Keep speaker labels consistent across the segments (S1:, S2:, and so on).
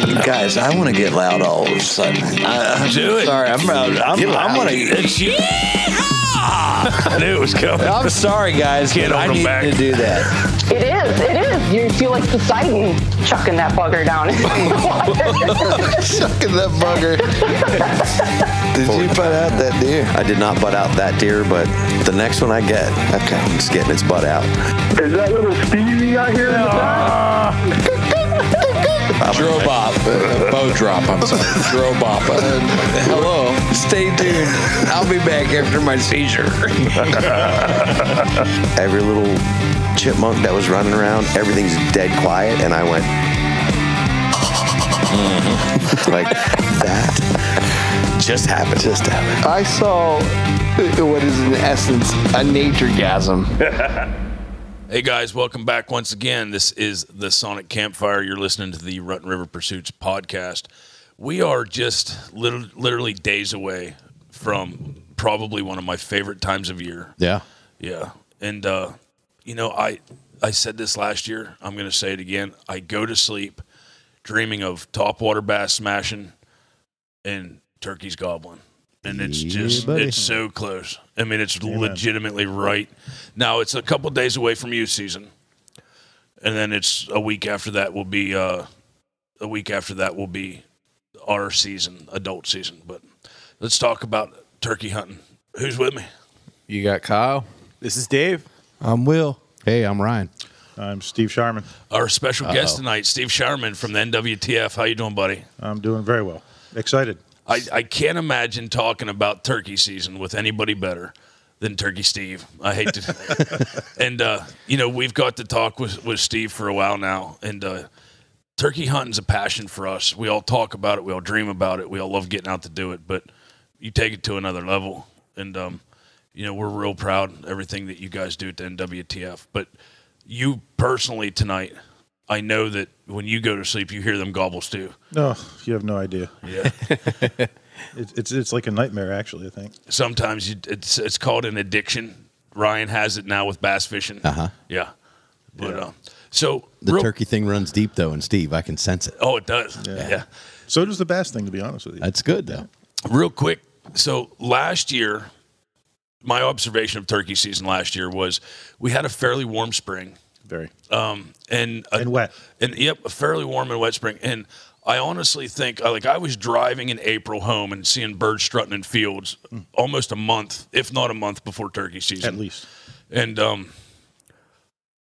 S1: Guys, I want to get loud all of a sudden.
S2: Do it.
S1: Sorry, I'm going to...
S2: It's you. I knew it was coming.
S1: I'm sorry, guys, but I need to do that.
S3: It is. You feel like Poseidon chucking that bugger down in the water.
S1: Chucking that bugger. Did you butt out that deer? I did not butt out that deer, but the next one I get, okay, it's getting its butt out.
S4: Is that little Stevie out here in the back?
S1: Drobop. Bow drop, I'm sorry. Drobop. Hello. Stay tuned. I'll be back after my seizure. Every little chipmunk that was running around, everything's dead quiet, and I went like that just happened. I saw what is in essence a nature-gasm.
S2: Hey guys, welcome back once again. This is the Sonic Campfire. You're listening to the Rutten River Pursuits podcast. We are just literally days away from probably one of my favorite times of year.
S5: Yeah.
S2: Yeah. And, I said this last year. I'm going to say it again. I go to sleep dreaming of topwater bass smashing and turkeys gobbling. And it's it's so close. I mean, it's legitimately right. Now, it's a couple days away from youth season. And then it's a week after that will be our season, adult season. But let's talk about turkey hunting. Who's with me?
S6: You got Kyle.
S7: This is Dave.
S5: I'm Will. Hey, I'm Ryan.
S8: I'm Steve Shireman.
S2: Our special guest tonight, Steve Shireman from the NWTF. How you doing, buddy? I'm
S8: doing very well. Excited.
S2: I can't imagine talking about turkey season with anybody better than Turkey Steve. I hate to. And, we've got to talk with Steve for a while now. And turkey hunting's a passion for us. We all talk about it. We all dream about it. We all love getting out to do it. But you take it to another level. And, we're real proud of everything that you guys do at the NWTF. But you personally tonight, I know that when you go to sleep, you hear them gobbles too.
S8: No, you have no idea.
S2: Yeah.
S8: It's like a nightmare, actually, I think.
S2: Sometimes it's called an addiction. Ryan has it now with bass fishing.
S5: Uh-huh.
S2: Yeah. But, so
S5: the turkey thing runs deep, though, and Steve, I can sense it.
S2: Oh, it does. Yeah.
S8: So does the bass thing, to be honest with you.
S5: That's good, though.
S2: Real quick. So last year, my observation of turkey season last year was we had a fairly warm spring.
S8: Very.
S2: And
S8: wet.
S2: And a fairly warm and wet spring. And I honestly think, I was driving in April home and seeing birds strutting in fields almost a month, if not a month before turkey season.
S8: At least.
S2: And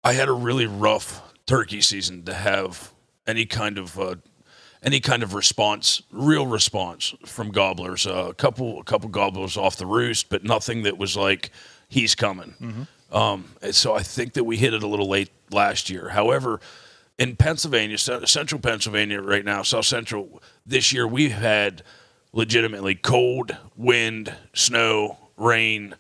S2: I had a really rough turkey season to have any kind of response, real response from gobblers. A couple gobblers off the roost, but nothing that was like, he's coming.
S8: Mm-hmm.
S2: So I think that we hit it a little late last year. However, in Pennsylvania, central Pennsylvania right now, South Central, this year we've had legitimately cold, wind, snow, rain.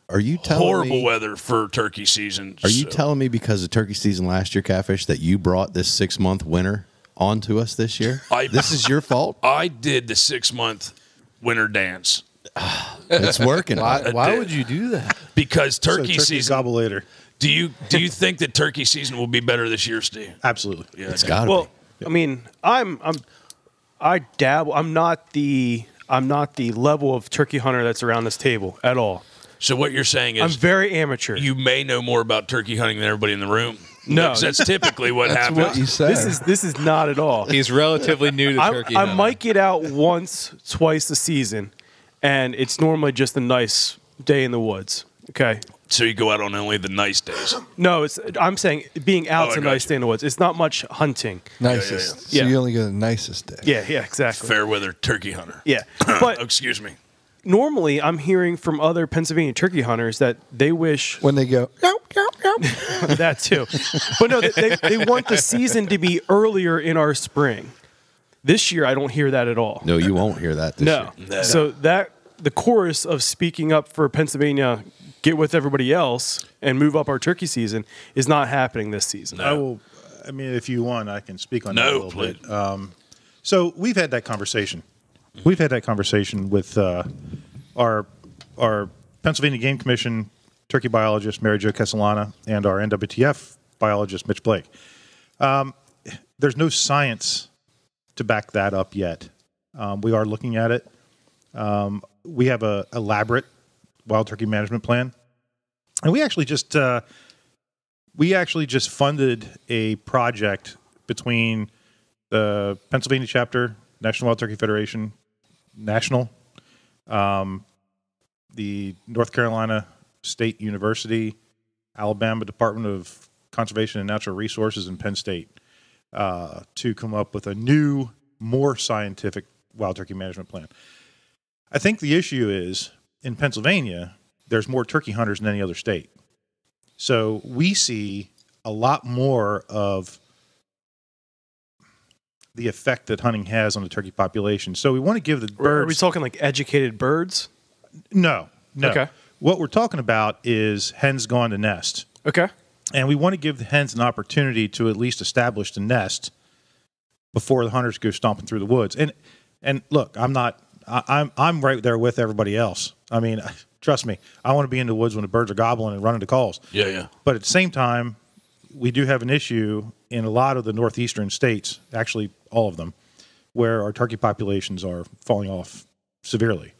S5: Are you telling
S2: horrible weather for turkey season?
S5: Are you telling me because of turkey season last year, Catfish, that you brought this 6-month winter onto us this year? This is your fault?
S2: I did the 6-month winter dance.
S5: It's working.
S6: Why would you do that?
S2: Because turkey season.
S8: Gobble later.
S2: Do you think that turkey season will be better this year, Steve?
S8: Absolutely.
S2: Yeah,
S5: it's got to be.
S7: I mean, I dabble. I'm not the level of turkey hunter that's around this table at all.
S2: So what you're saying is
S7: I'm very amateur.
S2: You may know more about turkey hunting than everybody in the room.
S7: No,
S2: that's typically what happens.
S5: What you say.
S7: This is not at all.
S6: He's relatively new to turkey hunting.
S7: I might get out once, twice a season, and it's normally just a nice day in the woods. Okay.
S2: So you go out on only the nice days.
S7: No, I'm saying being out's a nice day in the woods. It's not much hunting.
S9: Nicest.
S7: Yeah.
S9: So you only go the nicest day.
S7: Yeah, exactly.
S2: Fair weather turkey hunter.
S7: Yeah. But
S2: excuse me.
S7: Normally, I'm hearing from other Pennsylvania turkey hunters that they wish
S9: when they go
S7: that too, but no, they want the season to be earlier in our spring. This year, I don't hear that at all.
S5: No, you won't hear that this year.
S7: So the chorus of speaking up for Pennsylvania, get with everybody else and move up our turkey season is not happening this season.
S2: No.
S8: I mean, if you want, I can speak on that a little
S2: please.
S8: bit. So we've had that conversation. We've had that conversation with our Pennsylvania Game Commission turkey biologist, Mary Jo Castellana, and our NWTF biologist, Mitch Blake. There's no science to back that up yet. We are looking at it. We have a elaborate wild turkey management plan, and we actually just funded a project between the Pennsylvania chapter, National Wild Turkey Federation, National, the North Carolina State University, Alabama Department of Conservation and Natural Resources, and Penn State to come up with a new, more scientific wild turkey management plan. I think the issue is in Pennsylvania, there's more turkey hunters than any other state. So we see a lot more of the effect that hunting has on the turkey population. So we want to give the birds...
S7: Are we talking like educated birds?
S8: No.
S7: Okay.
S8: What we're talking about is hens going to nest.
S7: Okay.
S8: And we want to give the hens an opportunity to at least establish the nest before the hunters go stomping through the woods. And look, I'm right there with everybody else. I mean, trust me, I want to be in the woods when the birds are gobbling and running to calls.
S2: Yeah.
S8: But at the same time, we do have an issue in a lot of the northeastern states, actually all of them, where our turkey populations are falling off severely.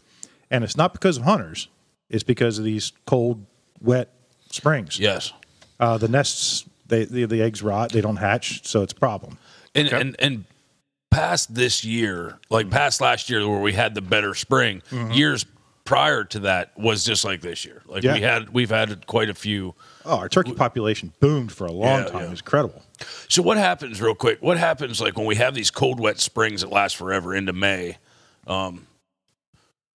S8: And it's not because of hunters. It's because of these cold, wet springs.
S2: Yes.
S8: The nests, the eggs rot. They don't hatch, so it's a problem.
S2: And past this year, like past last year where we had the better spring, years prior to that was just like this year. Like we've had quite a few.
S8: Oh, our turkey population boomed for a long time. It was incredible.
S2: So what happens, real quick? What happens like when we have these cold, wet springs that last forever into May?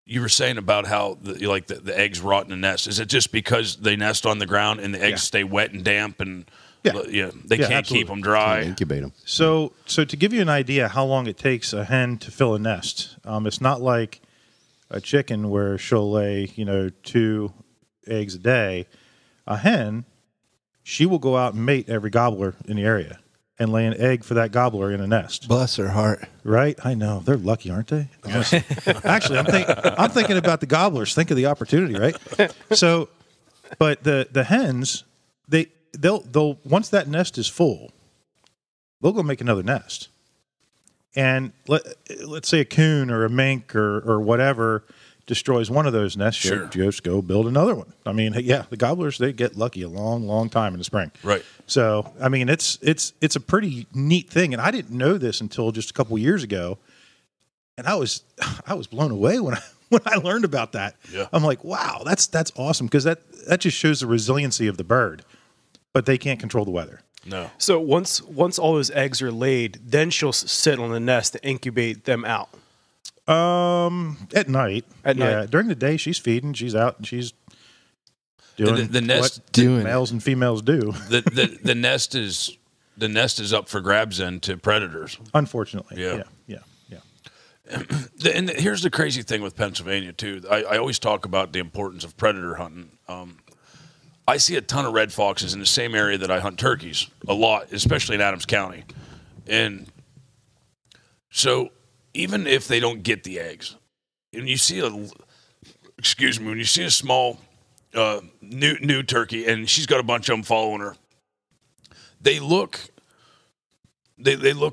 S2: You were saying about how the eggs rot in the nest. Is it just because they nest on the ground and the eggs stay wet and damp and they can't keep them dry?
S5: Can't incubate them.
S8: So to give you an idea how long it takes a hen to fill a nest, it's not like a chicken where she'll lay 2 eggs a day. A hen, she will go out and mate every gobbler in the area and lay an egg for that gobbler in a nest.
S9: Bless her heart.
S8: Right? I know. They're lucky, aren't they? Honestly. Actually, I'm thinking about the gobblers. Think of the opportunity, right? So, but the hens, they'll once that nest is full, they'll go make another nest. And let's say a coon or a mink or whatever destroys one of those nests,
S2: sure.
S8: Just go build another one. I mean, the gobblers, they get lucky a long, long time in the spring.
S2: Right.
S8: So, I mean, it's a pretty neat thing. And I didn't know this until just a couple years ago. And I was blown away when I learned about that.
S2: Yeah.
S8: I'm like, wow, that's awesome. Because that just shows the resiliency of the bird. But they can't control the weather.
S2: No.
S7: So once all those eggs are laid, then she'll sit on the nest to incubate them out.
S8: At night.
S7: Night.
S8: During the day, she's feeding. She's out and she's doing
S2: the nest
S8: what males and females do.
S2: The nest is up for grabs then to predators.
S8: Unfortunately.
S2: Yeah.
S8: Yeah.
S2: And here's the crazy thing with Pennsylvania too. I always talk about the importance of predator hunting. I see a ton of red foxes in the same area that I hunt turkeys a lot, especially in Adams County. And so even if they don't get the eggs, and you see when you see a small new turkey and she's got a bunch of them following her, they look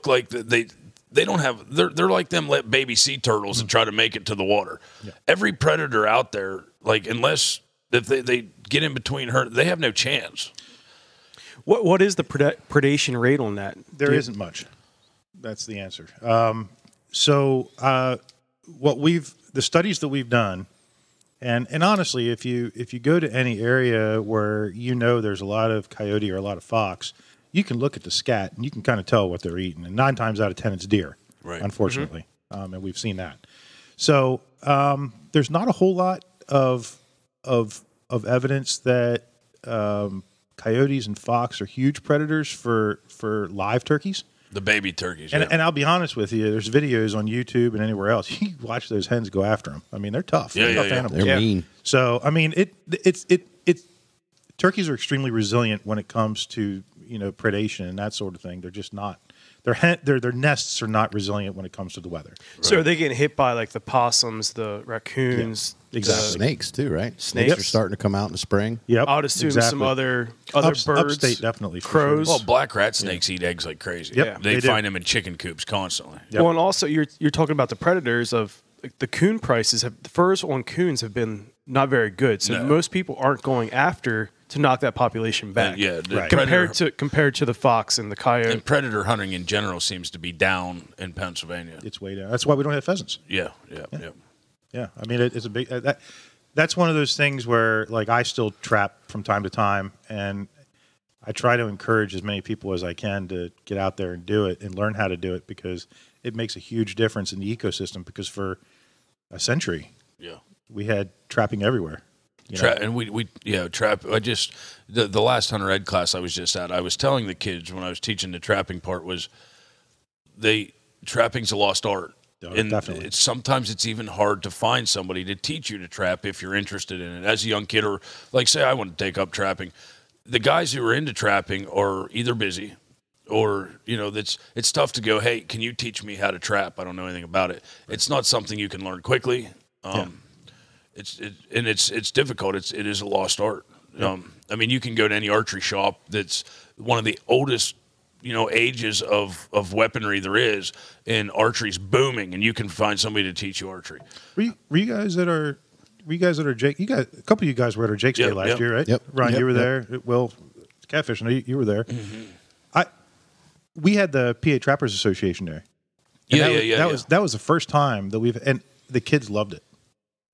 S2: like they don't have, they're like them baby sea turtles that try to make it to the water. Yeah. Every predator out there, like unless if they get in between her, they have no chance.
S7: What is the predation rate on that?
S8: There isn't much. That's the answer. So the studies that we've done, and honestly, if you go to any area where there's a lot of coyote or a lot of fox, you can look at the scat and you can kind of tell what they're eating. And 9 times out of 10, it's deer. Right. Unfortunately, and we've seen that. So there's not a whole lot of evidence that coyotes and fox are huge predators for live turkeys.
S2: The baby turkeys.
S8: And I'll be honest with you, there's videos on YouTube and anywhere else. You watch those hens go after them. I mean, they're tough. They're tough animals.
S5: They're mean.
S8: So, I mean, turkeys are extremely resilient when it comes to predation and that sort of thing. They're just not their nests are not resilient when it comes to the weather.
S7: So are they getting hit by like the possums, the raccoons,
S8: exactly.
S5: Snakes too, right?
S7: Snakes
S5: Snakes are starting to come out in the spring.
S8: Yep,
S7: I would assume some other birds,
S8: upstate definitely, for
S7: crows.
S8: sure.
S2: Well, black rat snakes eat eggs like crazy.
S8: Yep,
S2: they
S8: they
S2: find
S8: do.
S2: them in chicken coops constantly.
S7: Well, and also you're talking about the predators of like, the coon prices. The furs on coons have been not very good, so most people aren't going after to knock that population back.
S2: Yeah, the
S8: Right.
S7: compared to the fox and the coyote.
S2: And predator hunting in general seems to be down in Pennsylvania.
S8: It's way down. That's why we don't have pheasants.
S2: Yeah.
S8: Yeah, I mean it's a big. That's one of those things where like I still trap from time to time, and I try to encourage as many people as I can to get out there and do it and learn how to do it because it makes a huge difference in the ecosystem. Because for a century, we had trapping everywhere.
S2: And we trap. I just the last hunter ed class I was just at. I was telling the kids when I was teaching the trapping part was trapping's a lost art. And
S8: definitely.
S2: Sometimes it's even hard to find somebody to teach you to trap if you're interested in it as a young kid, or like say I want to take up trapping. The guys who are into trapping are either busy or it's tough to go, hey, can you teach me how to trap? I don't know anything about it. It's not something you can learn quickly. It's difficult. It is a lost art. I mean, you can go to any archery shop that's one of the oldest ages of weaponry there is, and archery's booming, and you can find somebody to teach you archery.
S8: Were you guys that are Jake? You guys, a couple of you guys were at our Jake's Day last year, right?
S5: Yep.
S8: Ryan,
S5: Yep.
S8: you were there. Will, Catfish, you were there.
S2: Mm-hmm.
S8: We had the PA Trappers Association there. And that was the first time that and the kids loved it.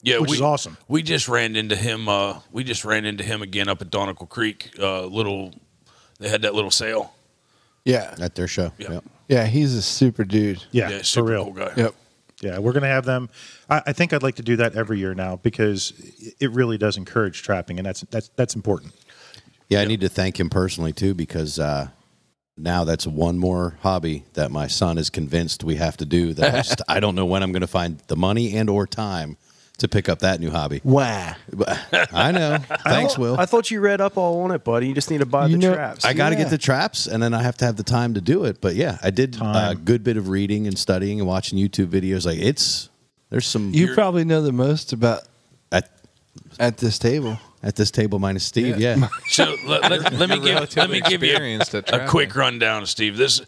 S2: Yeah,
S8: which is awesome.
S2: We just ran into him. Again up at Donegal Creek. They had that little sale.
S9: Yeah,
S5: at their show.
S2: Yep.
S9: Yeah, he's a super dude.
S8: Yeah,
S2: super
S8: for real.
S2: cool guy.
S9: Yep.
S8: Yeah, we're going to have them. I think I'd like to do that every year now because it really does encourage trapping, and that's important.
S5: Yeah, I need to thank him personally too because now that's one more hobby that my son is convinced we have to do. That I don't know when I'm going to find the money and or time to pick up that new hobby.
S9: Wow.
S5: I know. Thanks, Will.
S7: I thought you read up all on it, buddy. You just need to buy the traps.
S5: I got to get the traps, and then I have to have the time to do it. But yeah, I did a good bit of reading and studying and watching YouTube videos. Like there's some.
S9: You probably know the most about at this table.
S5: At this table, minus Steve. Yeah.
S2: So let me give you a quick rundown, Steve. This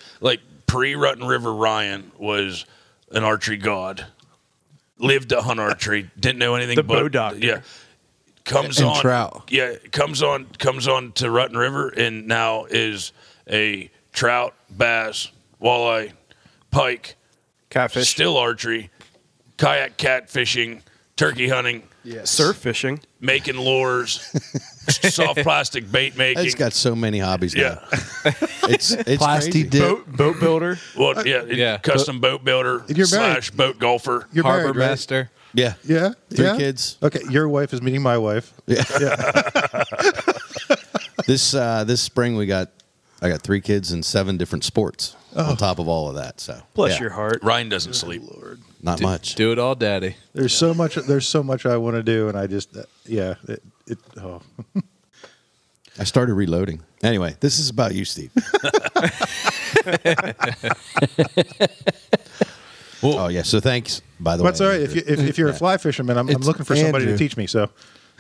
S2: pre-Rutten River Ryan was an archery god. Lived to hunt archery, didn't know anything
S7: the
S2: but
S7: bow doctor.
S2: Yeah, comes on
S9: trout.
S2: Yeah, comes on to Rutten River, and now is a trout, bass, walleye, pike,
S7: catfish,
S2: still archery, kayak catfishing, turkey hunting,
S7: surf fishing,
S2: making lures, soft plastic bait making.
S5: He's got so many hobbies now.
S2: Yeah,
S5: it's
S9: Plastic
S5: crazy.
S7: boat builder.
S2: Well, custom boat builder / boat golfer,
S8: You're
S6: harbor
S8: married, right?
S6: master.
S5: Yeah.
S8: Yeah,
S5: Three kids.
S8: Okay, your wife is meeting my wife.
S5: Yeah. This spring I got 3 kids and 7 different sports on top of all of that. So
S7: Bless your heart.
S2: Ryan doesn't sleep.
S5: not much.
S6: Do it all, daddy.
S8: There's so much I want to do, and I just
S5: I started reloading. Anyway, this is about you, Steve. Well, oh yeah. So thanks. By the way,
S8: that's all right. If you're a fly fisherman, I'm looking for somebody
S9: Andrew.
S8: to teach me. So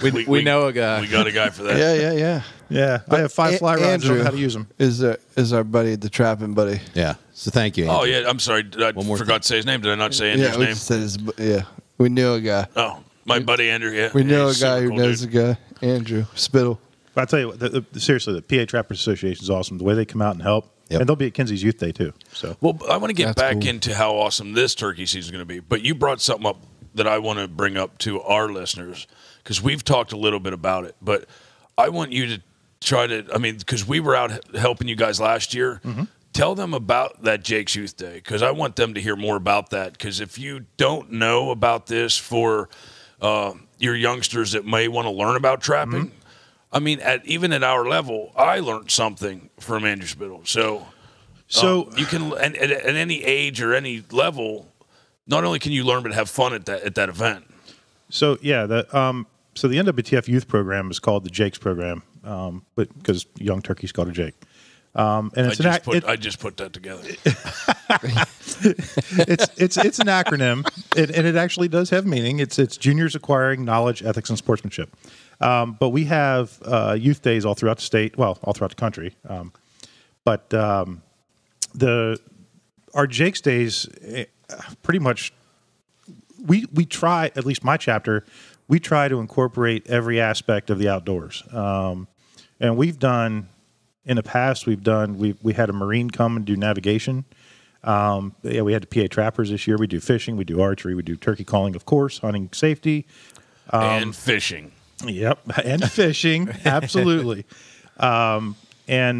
S6: We know a guy.
S2: We got a guy for that.
S8: yeah, I have 5 fly rods. I don't
S9: Andrew
S8: know how to use them.
S9: Is our buddy, the trapping buddy.
S5: Yeah. So thank you.
S2: Oh,
S5: Andrew.
S2: yeah. I'm sorry. I
S5: One more
S2: forgot to say his name. Did I not say
S9: Yeah,
S2: Andrew's
S9: we
S2: name?
S9: just said we knew a guy.
S2: Oh, my buddy Andrew. Yeah.
S9: We know a
S2: He's
S9: guy
S2: super
S9: who
S2: cool
S9: knows
S2: dude.
S9: a guy, Andrew Spittle.
S8: But I tell you what, seriously, the PA Trappers Association is awesome. The way they come out and help,
S5: Yep.
S8: and they'll be at Kinsey's Youth Day too. So
S2: Well, I want to get
S9: That's
S2: back
S9: cool.
S2: into how awesome this turkey season is going to be. But you brought something up that I want to bring up to our listeners because we've talked a little bit about it. But I want you to try to, because we were out helping you guys last year.
S8: Mm-hmm.
S2: Tell them about that Jake's Youth Day because I want them to hear more about that. Because if you don't know about this for your youngsters that may want to learn about trapping, even at our level, I learned something from Andrew Spittle. So you can, and at any age or any level, not only can you learn but have fun at that event.
S8: So yeah, the NWTF youth program is called the Jake's program, but because young turkeys called a Jake. And it's
S2: I just put that together.
S8: it's an acronym, and it actually does have meaning. It's Juniors Acquiring Knowledge, Ethics, and Sportsmanship. But we have youth days all throughout the state, well, all throughout the country. But our Jake's days, pretty much, we try, at least my chapter, we try to incorporate every aspect of the outdoors. And we've done, in the past, we had a Marine come and do navigation. We had the PA trappers this year. We do fishing, we do archery, we do turkey calling, of course, hunting safety.
S2: And fishing.
S8: Yep, and fishing, absolutely. And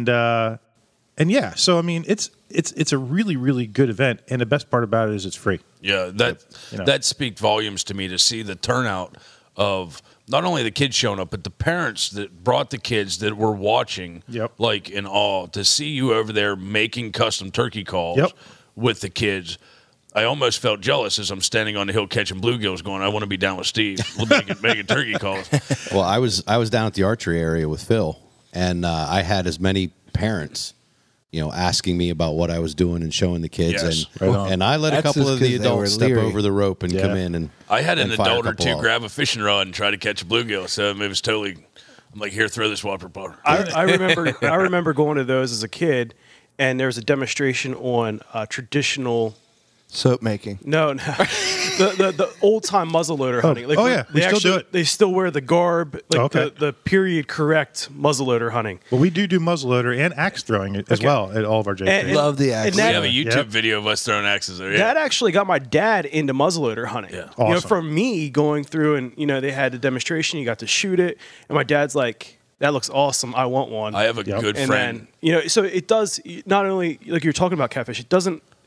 S8: yeah, so I mean, it's a really, really good event, and the best part about it is it's free.
S2: Yeah, that speaks volumes to me to see the turnout of not only the kids showing up, but the parents that brought the kids that were watching, like in awe, to see you over there making custom turkey calls with the kids. I almost felt jealous as I'm standing on the hill catching bluegills going, I want to be down with Steve making turkey calls.
S5: Well, I was down at the archery area with Phil, and I had as many parents, asking me about what I was doing and showing the kids. And I let a couple of the adults step over the rope and come in. And
S2: I had an adult or two grab a fishing rod and try to catch a bluegill. So it was totally, I'm like, here, throw this water power.
S7: I remember going to those as a kid, and there was a demonstration on traditional
S9: soap making.
S7: No. The old time muzzleloader hunting. Like,
S8: we still do it.
S7: They still wear the garb, like the period correct muzzleloader hunting.
S8: Well, we do muzzleloader and axe throwing as well at all of our JPs.
S9: Love the axe.
S2: We have a YouTube video of us throwing axes there.
S7: That actually got my dad into muzzleloader hunting.
S2: Yeah.
S8: Awesome.
S7: From me going through and they had the demonstration, you got to shoot it, and my dad's like, that looks awesome. I want one.
S2: I have a good
S7: and
S2: friend.
S7: Then, so it does not only, like you're talking about catfish,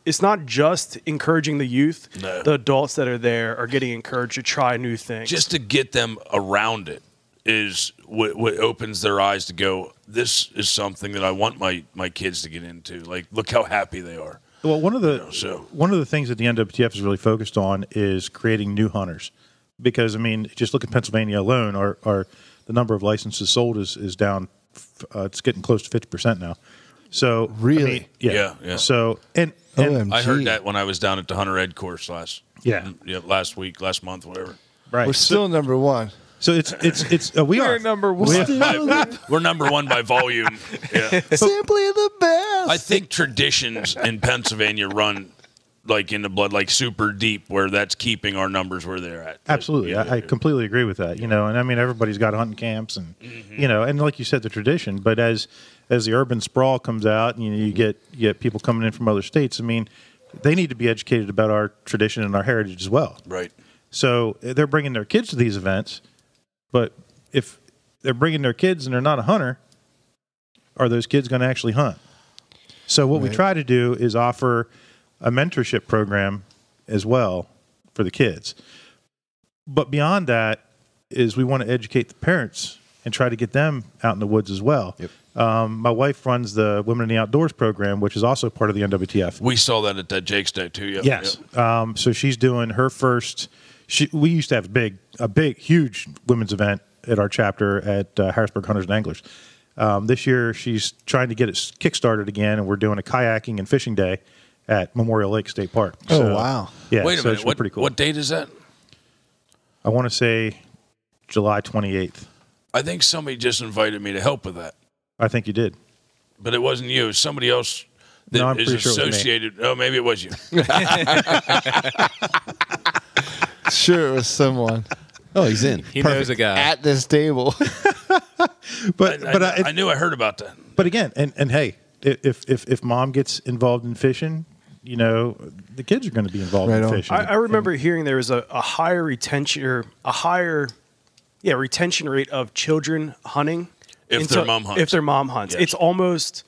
S7: it's not just encouraging the youth.
S2: No.
S7: The adults that are there are getting encouraged to try new things.
S2: Just to get them around it is what opens their eyes to go, this is something that I want my kids to get into. Like, look how happy they are.
S8: Well, one of the things that the NWTF is really focused on is creating new hunters. Because, I mean, just look at Pennsylvania alone, our the number of licenses sold is down. It's getting close to 50% now. So
S9: really,
S8: I mean,
S2: yeah.
S8: So and
S2: I heard that when I was down at the Hunter Ed course last month, whatever.
S8: Right,
S9: we're still number one.
S8: So we're
S9: number one.
S2: We're number one by volume. Yeah.
S9: Simply the best.
S2: I think traditions in Pennsylvania run like in the blood, like super deep, where that's keeping our numbers where they're at.
S8: Absolutely, I completely agree with that. And I mean, everybody's got hunting camps, and and like you said, the tradition. But as the urban sprawl comes out, and you get people coming in from other states. I mean, they need to be educated about our tradition and our heritage as well.
S2: Right.
S8: So they're bringing their kids to these events, but if they're bringing their kids and they're not a hunter, are those kids going to actually hunt? So what we try to do is offer a mentorship program as well for the kids. But beyond that is we want to educate the parents and try to get them out in the woods as well.
S5: Yep.
S8: My wife runs the Women in the Outdoors program, which is also part of the NWTF.
S2: We saw that at that Jake's Day too. Yep.
S8: Yes.
S2: Yep.
S8: So she's doing her first. We used to have a big, huge women's event at our chapter at Harrisburg Hunters and Anglers. This year, she's trying to get it kickstarted again, and we're doing a kayaking and fishing day at Memorial Lake State Park.
S9: Oh, wow.
S8: Yeah,
S2: Wait a minute.
S8: It's pretty cool.
S2: What date is that?
S8: I want to say July 28th.
S2: I think somebody just invited me to help with that.
S8: I think you did.
S2: But it wasn't you. It was somebody else that
S8: No, I'm
S2: is
S8: pretty sure it was me.
S2: associated. Oh, maybe it was you.
S9: Sure, it was someone.
S5: Oh, he's in.
S6: He knows a guy.
S9: At this table.
S2: I knew I heard about that.
S8: But again, and hey, if mom gets involved in fishing, the kids are going to be involved in fishing.
S7: I remember hearing there was a higher retention rate of children hunting
S2: If their mom hunts.
S7: If their mom hunts,
S2: Yes.
S7: it's almost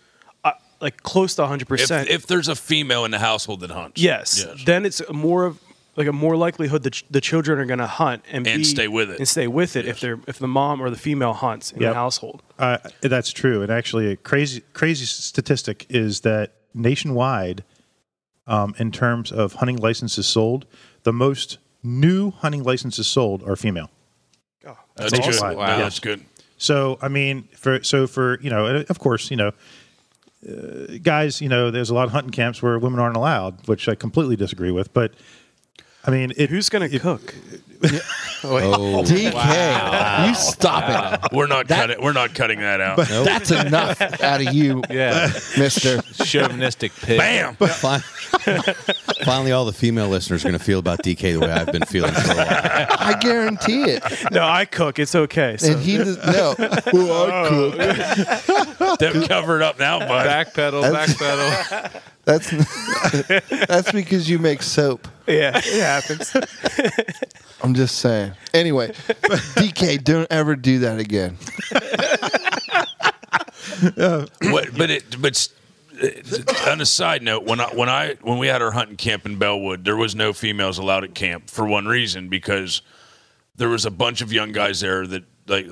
S7: like close to 100%.
S2: If there's a female in the household that hunts,
S7: yes, then it's more likelihood that the children are going to hunt and
S2: stay with it.
S7: and stay with it if the mom or the female hunts in the household.
S8: That's true. And actually, a crazy statistic is that nationwide, in terms of hunting licenses sold, the most new hunting licenses sold are female.
S7: Oh,
S2: that's good.
S8: Nationwide.
S2: Wow, that's good.
S8: So I mean, for of course, guys, there's a lot of hunting camps where women aren't allowed, which I completely disagree with. But I mean,
S7: who's going to cook?
S9: DK, you stop it.
S2: We're not cutting that out.
S9: That's enough out of you, Mister
S6: Chauvinistic pig.
S2: Bam.
S5: Finally, all the female listeners are going to feel about DK the way I've been feeling for a while.
S9: I guarantee it.
S7: No, I cook. It's okay. So.
S9: And he does no. Well, I cook.
S2: They're covered up now, bud.
S6: Backpedal.
S9: That's because you make soap.
S7: Yeah, it happens.
S9: I'm just saying. Anyway, DK, don't ever do that again.
S2: But on a side note, when we had our hunting camp in Bellwood, there was no females allowed at camp for one reason, because there was a bunch of young guys there that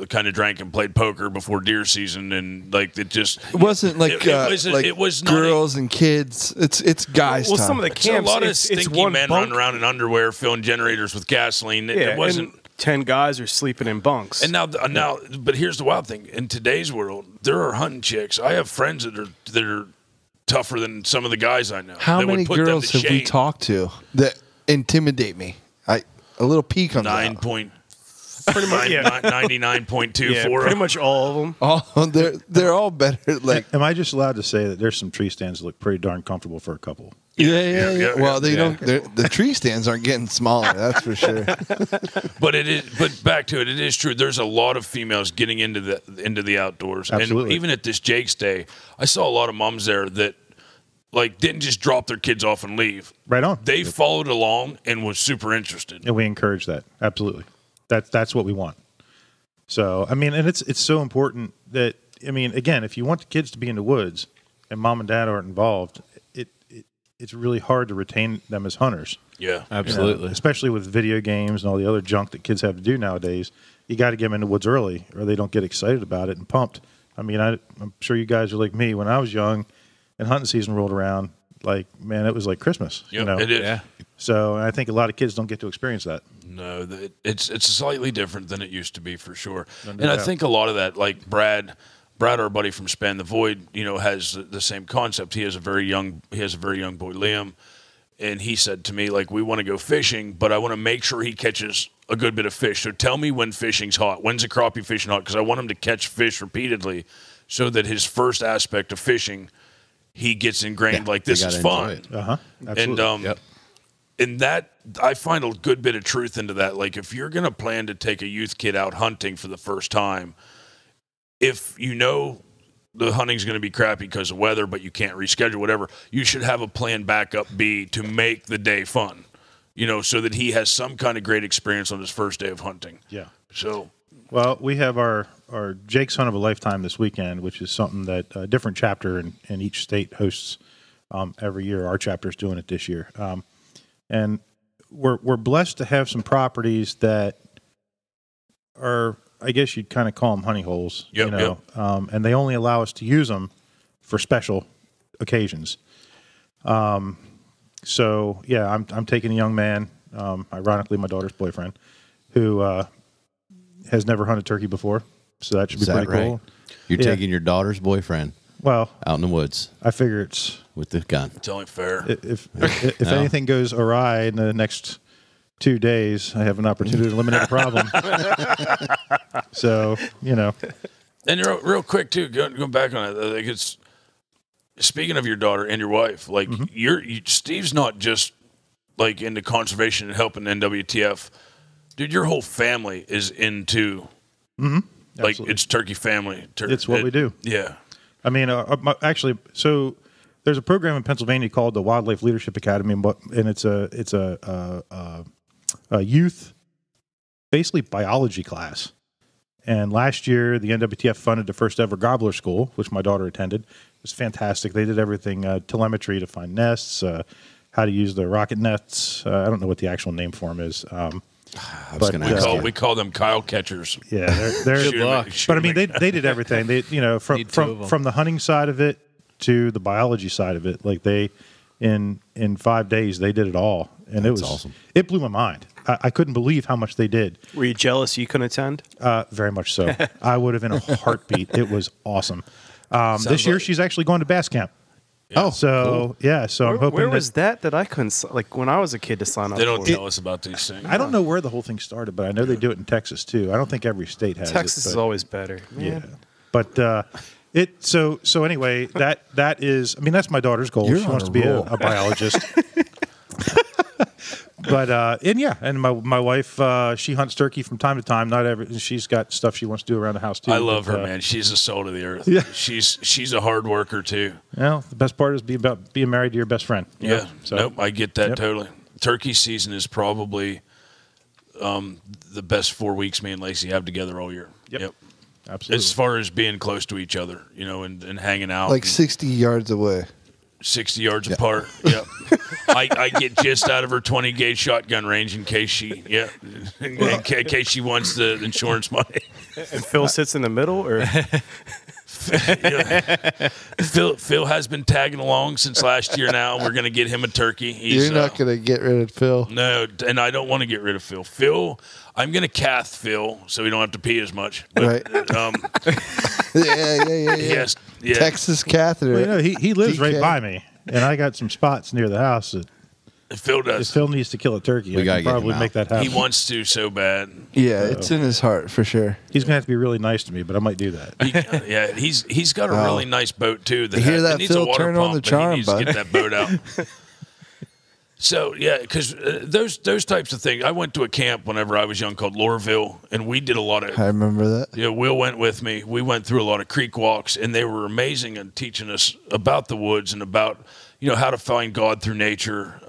S2: kind of drank and played poker before deer season, and it just
S9: wasn't
S2: it was
S9: girls and kids. It's guys.
S7: Well,
S9: time.
S7: some of the camps,
S2: a lot of stinky men running around in underwear, filling generators with gasoline. It wasn't.
S7: 10 guys are sleeping in bunks.
S2: And now, but here's the wild thing: in today's world, there are hunting chicks. I have friends that are tougher than some of the guys I know.
S9: How many girls have we talked to that intimidate me? A little P comes out.
S2: 99.24.
S7: Yeah, pretty much all of them.
S9: Oh, they're all better.
S8: Am I just allowed to say that there's some tree stands that look pretty darn comfortable for a couple?
S9: Yeah. Well, they don't. The tree stands aren't getting smaller. That's for sure.
S2: But back to it. It is true. There's a lot of females getting into the outdoors.
S8: Absolutely.
S2: And even at this Jake's Day, I saw a lot of moms there that didn't just drop their kids off and leave.
S8: Right on.
S2: They followed along and was super interested.
S8: And we encourage that. Absolutely. That's what we want. So, I mean, and it's so important that, I mean, again, if you want the kids to be in the woods and mom and dad aren't involved, it's really hard to retain them as hunters.
S2: Yeah,
S6: absolutely.
S8: Especially with video games and all the other junk that kids have to do nowadays. You got to get them in the woods early or they don't get excited about it and pumped. I mean, I'm sure you guys are like me. When I was young and hunting season rolled around, man, it was like Christmas.
S2: Yep, it is. Yeah.
S8: So I think a lot of kids don't get to experience that.
S2: No, it's slightly different than it used to be for sure. And I think a lot of that, like Brad, our buddy from Span the Void, has the same concept. He has a very young boy, Liam, and he said to me, we want to go fishing, but I want to make sure he catches a good bit of fish. So tell me when fishing's hot. When's the crappie fishing hot? Because I want him to catch fish repeatedly, so that his first aspect of fishing, he gets ingrained. This is fun.
S8: Absolutely.
S2: And that, I find a good bit of truth into that. If you're going to plan to take a youth kid out hunting for the first time, if you know the hunting's going to be crappy because of weather, but you can't reschedule, whatever, you should have a plan backup B to make the day fun, so that he has some kind of great experience on his first day of hunting.
S8: Yeah.
S2: So,
S8: well, we have our Jake's Hunt of a Lifetime this weekend, which is something that a different chapter in each state hosts every year. Our chapter's doing it this year. And we're blessed to have some properties that are, I guess you'd kind of call them honey holes, and they only allow us to use them for special occasions. So yeah, I'm taking a young man, ironically my daughter's boyfriend, who has never hunted turkey before, so that should be pretty cool.
S5: You're taking your daughter's boyfriend.
S8: Well,
S5: out in the woods.
S8: I figure it's
S5: with the gun.
S2: It's only fair.
S8: If anything goes awry in the next 2 days, I have an opportunity to eliminate a problem. So,
S2: And real quick too, going back on it, it's speaking of your daughter and your wife. Steve's not just into conservation and helping NWTF. Dude, your whole family is into it's turkey family.
S8: It's what we do.
S2: Yeah.
S8: I mean, actually, so there's a program in Pennsylvania called the Wildlife Leadership Academy, and it's a youth, basically biology class. And last year, the NWTF funded the first ever gobbler school, which my daughter attended. It was fantastic. They did everything, telemetry to find nests, how to use the rocket nets. I don't know what the actual name for them is.
S2: We call them Kyle catchers.
S8: Yeah, they're
S6: good luck.
S8: But I mean, they did everything. They from the hunting side of it to the biology side of it. They in 5 days they did it all, and it was
S5: awesome. It
S8: blew my mind. I couldn't believe how much they did.
S7: Were you jealous you couldn't attend?
S8: Very much so. I would have in a heartbeat. It was awesome. This year
S2: like-
S8: she's actually going to bass camp.
S5: Oh,
S8: So yeah, so I'm hoping
S7: Where was that I couldn't like when I was a kid to sign up?
S2: They don't
S7: for?
S2: tell us about these things.
S8: I don't know where the whole thing started, but I know they do it in Texas too. I don't think every state has
S7: Texas
S8: it.
S7: is
S8: but-
S7: always better. Man.
S8: Yeah, but so anyway, that is. I mean, that's my daughter's goal.
S9: You're
S8: She
S9: on
S8: wants
S9: a
S8: to be
S9: roll.
S8: a biologist. But and my wife, she hunts turkey from time to time. Not every. She's got stuff she wants to do around the house too.
S2: I love
S8: but,
S2: her, man. She's the soul of the earth.
S8: Yeah.
S2: She's a hard worker too.
S8: Well, the best part is about being married to your best friend. you
S2: Yeah.
S8: know? So,
S2: Nope. I get that
S8: Yep.
S2: totally. Turkey season is probably the best 4 weeks me and Lacey have together all year.
S8: Yep. Absolutely.
S2: As far as being close to each other, and hanging out.
S9: Like
S2: and
S9: 60 yards away.
S2: 60 yards apart. Yep. I get just out of her 20 gauge shotgun range in case she in case she wants the insurance money.
S7: And Phil sits in the middle, or
S2: Phil has been tagging along since last year now. We're going to get him a turkey. He's,
S9: You're not going to get rid of Phil.
S2: No, and I don't want to get rid of Phil. Phil, I'm going to cath Phil so we don't have to pee as much. But,
S9: Right. Yeah.
S2: Yes, yeah.
S9: Texas catheter.
S8: Well, he lives right
S9: DK.
S8: by me, and I got some spots near the house that
S2: Phil
S8: if
S2: does.
S8: Phil needs to kill a turkey,
S5: We
S8: I
S5: gotta
S8: can
S5: get him
S8: probably
S5: out.
S8: make that happen.
S2: He wants to so bad.
S9: Yeah, it's in his heart for sure.
S8: He's gonna have to be really nice to me, but I might do that.
S2: Yeah, he's got a really nice boat too.
S9: You hear that,
S2: it needs a
S9: Phil?
S2: water
S9: Turn on
S2: pump,
S9: the
S2: but he
S9: charm,
S2: needs to
S9: bud.
S2: get that boat out. So yeah, because those types of things. I went to a camp whenever I was young called Lorville, and we did a lot of.
S9: I remember that.
S2: Yeah, Will went with me. We went through a lot of creek walks, and they were amazing in teaching us about the woods and about how to find God through nature.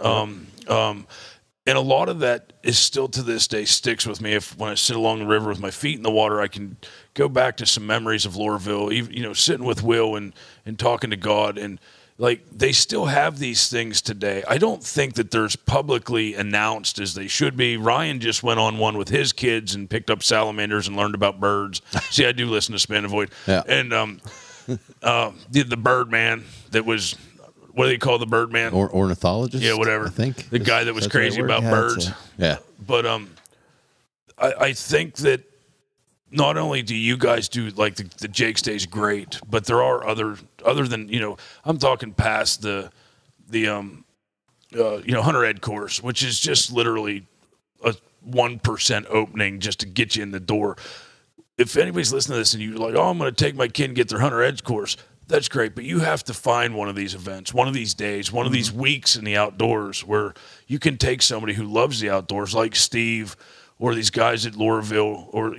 S2: And a lot of that is still to this day sticks with me. When I sit along the river with my feet in the water, I can go back to some memories of Lorville. Even sitting with Will and talking to God, and like they still have these things today. I don't think that there's publicly announced as they should be. Ryan just went on one with his kids and picked up salamanders and learned about birds. See, I do listen to Span and Void.
S5: Yeah.
S2: And the bird man that was. What do they call the bird man?
S5: Ornithologist?
S2: Yeah, whatever.
S5: I think.
S2: The guy that was
S5: That's the right
S2: crazy
S5: word?
S2: about
S9: Yeah,
S2: birds.
S5: Yeah.
S2: But I think that not only do you guys do like the Jake stays great, but there are other than I'm talking past the Hunter Ed course, which is just literally a 1% opening just to get you in the door. If anybody's listening to this and you're like, oh, I'm going to take my kid and get their Hunter Ed course, that's great, but you have to find one of these events, one of these days, one of these weeks in the outdoors where you can take somebody who loves the outdoors, like Steve or these guys at Lorville or,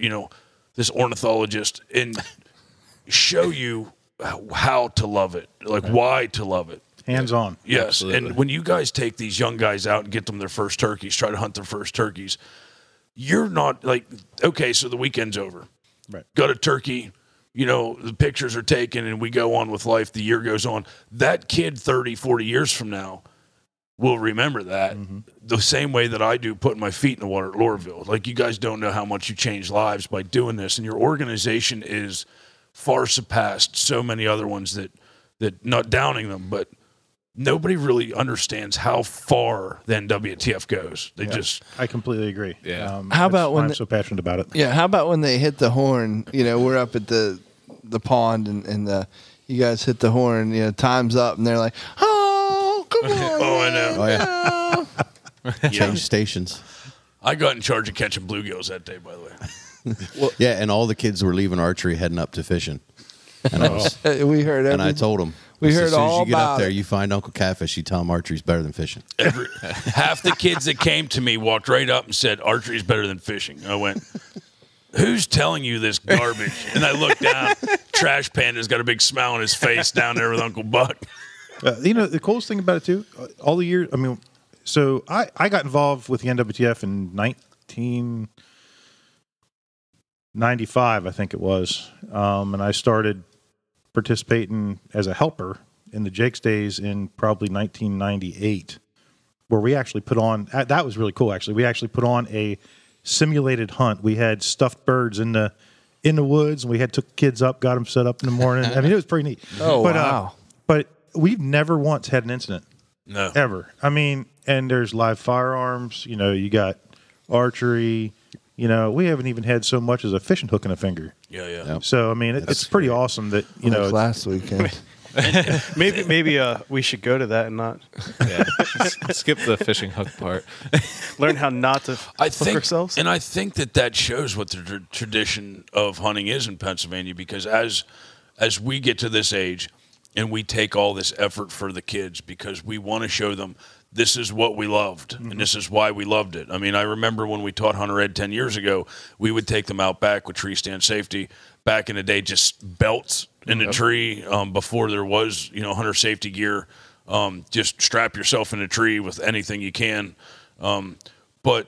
S2: this ornithologist, and show you how to love it, like why to love it.
S8: Hands on.
S2: Yes,
S8: Absolutely.
S2: and when you guys take these young guys out and get them their first turkeys, try to hunt their first turkeys, you're not like, okay, so the weekend's over.
S8: Right.
S2: Got a turkey. The pictures are taken and we go on with life. The year goes on. That kid 30, 40 years from now will remember that the same way that I do putting my feet in the water at Lorville. Like, you guys don't know how much you change lives by doing this. And your organization is far surpassed so many other ones that not downing them, but nobody really understands how far the NWTF goes. They just...
S8: I completely agree.
S6: Yeah.
S9: How about
S8: that's
S9: when
S8: why I'm so passionate about it?
S9: Yeah, how about when they hit the horn? We're up at the pond and you guys hit the horn. Time's up, and they're like, "Oh, come on!"
S2: Oh, I know.
S5: Oh, yeah. Change stations.
S2: I got in charge of catching bluegills that day, by the way.
S5: Yeah, and all the kids were leaving archery, heading up to fishing. And I was,
S9: We heard
S5: and I
S9: every-
S5: told them,
S9: We
S5: as
S9: heard
S5: soon as
S9: all
S5: you get up
S9: about
S5: there,
S9: it.
S5: you find Uncle Catfish, you tell him archery's better than fishing.
S2: Half the kids that came to me walked right up and said, archery's better than fishing. I went, who's telling you this garbage? And I looked down, Trash Panda's got a big smile on his face down there with Uncle Buck.
S8: The coolest thing about it too, all the years. I mean, so I got involved with the NWTF in 1995, I think it was, and I started participating as a helper in the Jake's Days in probably 1998, where we actually put on. That was really cool. Actually, we actually put on a simulated hunt. We had stuffed birds in the woods, and we took kids up, got them set up in the morning. I mean, it was pretty neat.
S9: Oh,
S8: but,
S9: wow.
S8: But we've never once had an incident.
S2: No.
S8: Ever. I mean, and there's live firearms. You got archery. You know, we haven't even had so much as a fishing hook in a finger.
S2: Yeah.
S8: So I mean, it's pretty awesome that
S9: Like last weekend.
S7: maybe we should go to that and not
S6: Skip the fishing hook part.
S7: learn how not to hook ourselves.
S2: And I think that shows what the tradition of hunting is in Pennsylvania, because as we get to this age and we take all this effort for the kids because we want to show them this is what we loved and this is why we loved it. I mean, I remember when we taught hunter ed 10 years ago, we would take them out back with tree stand safety. Back in the day, just belts in the tree before there was, hunter safety gear. Just strap yourself in a tree with anything you can. But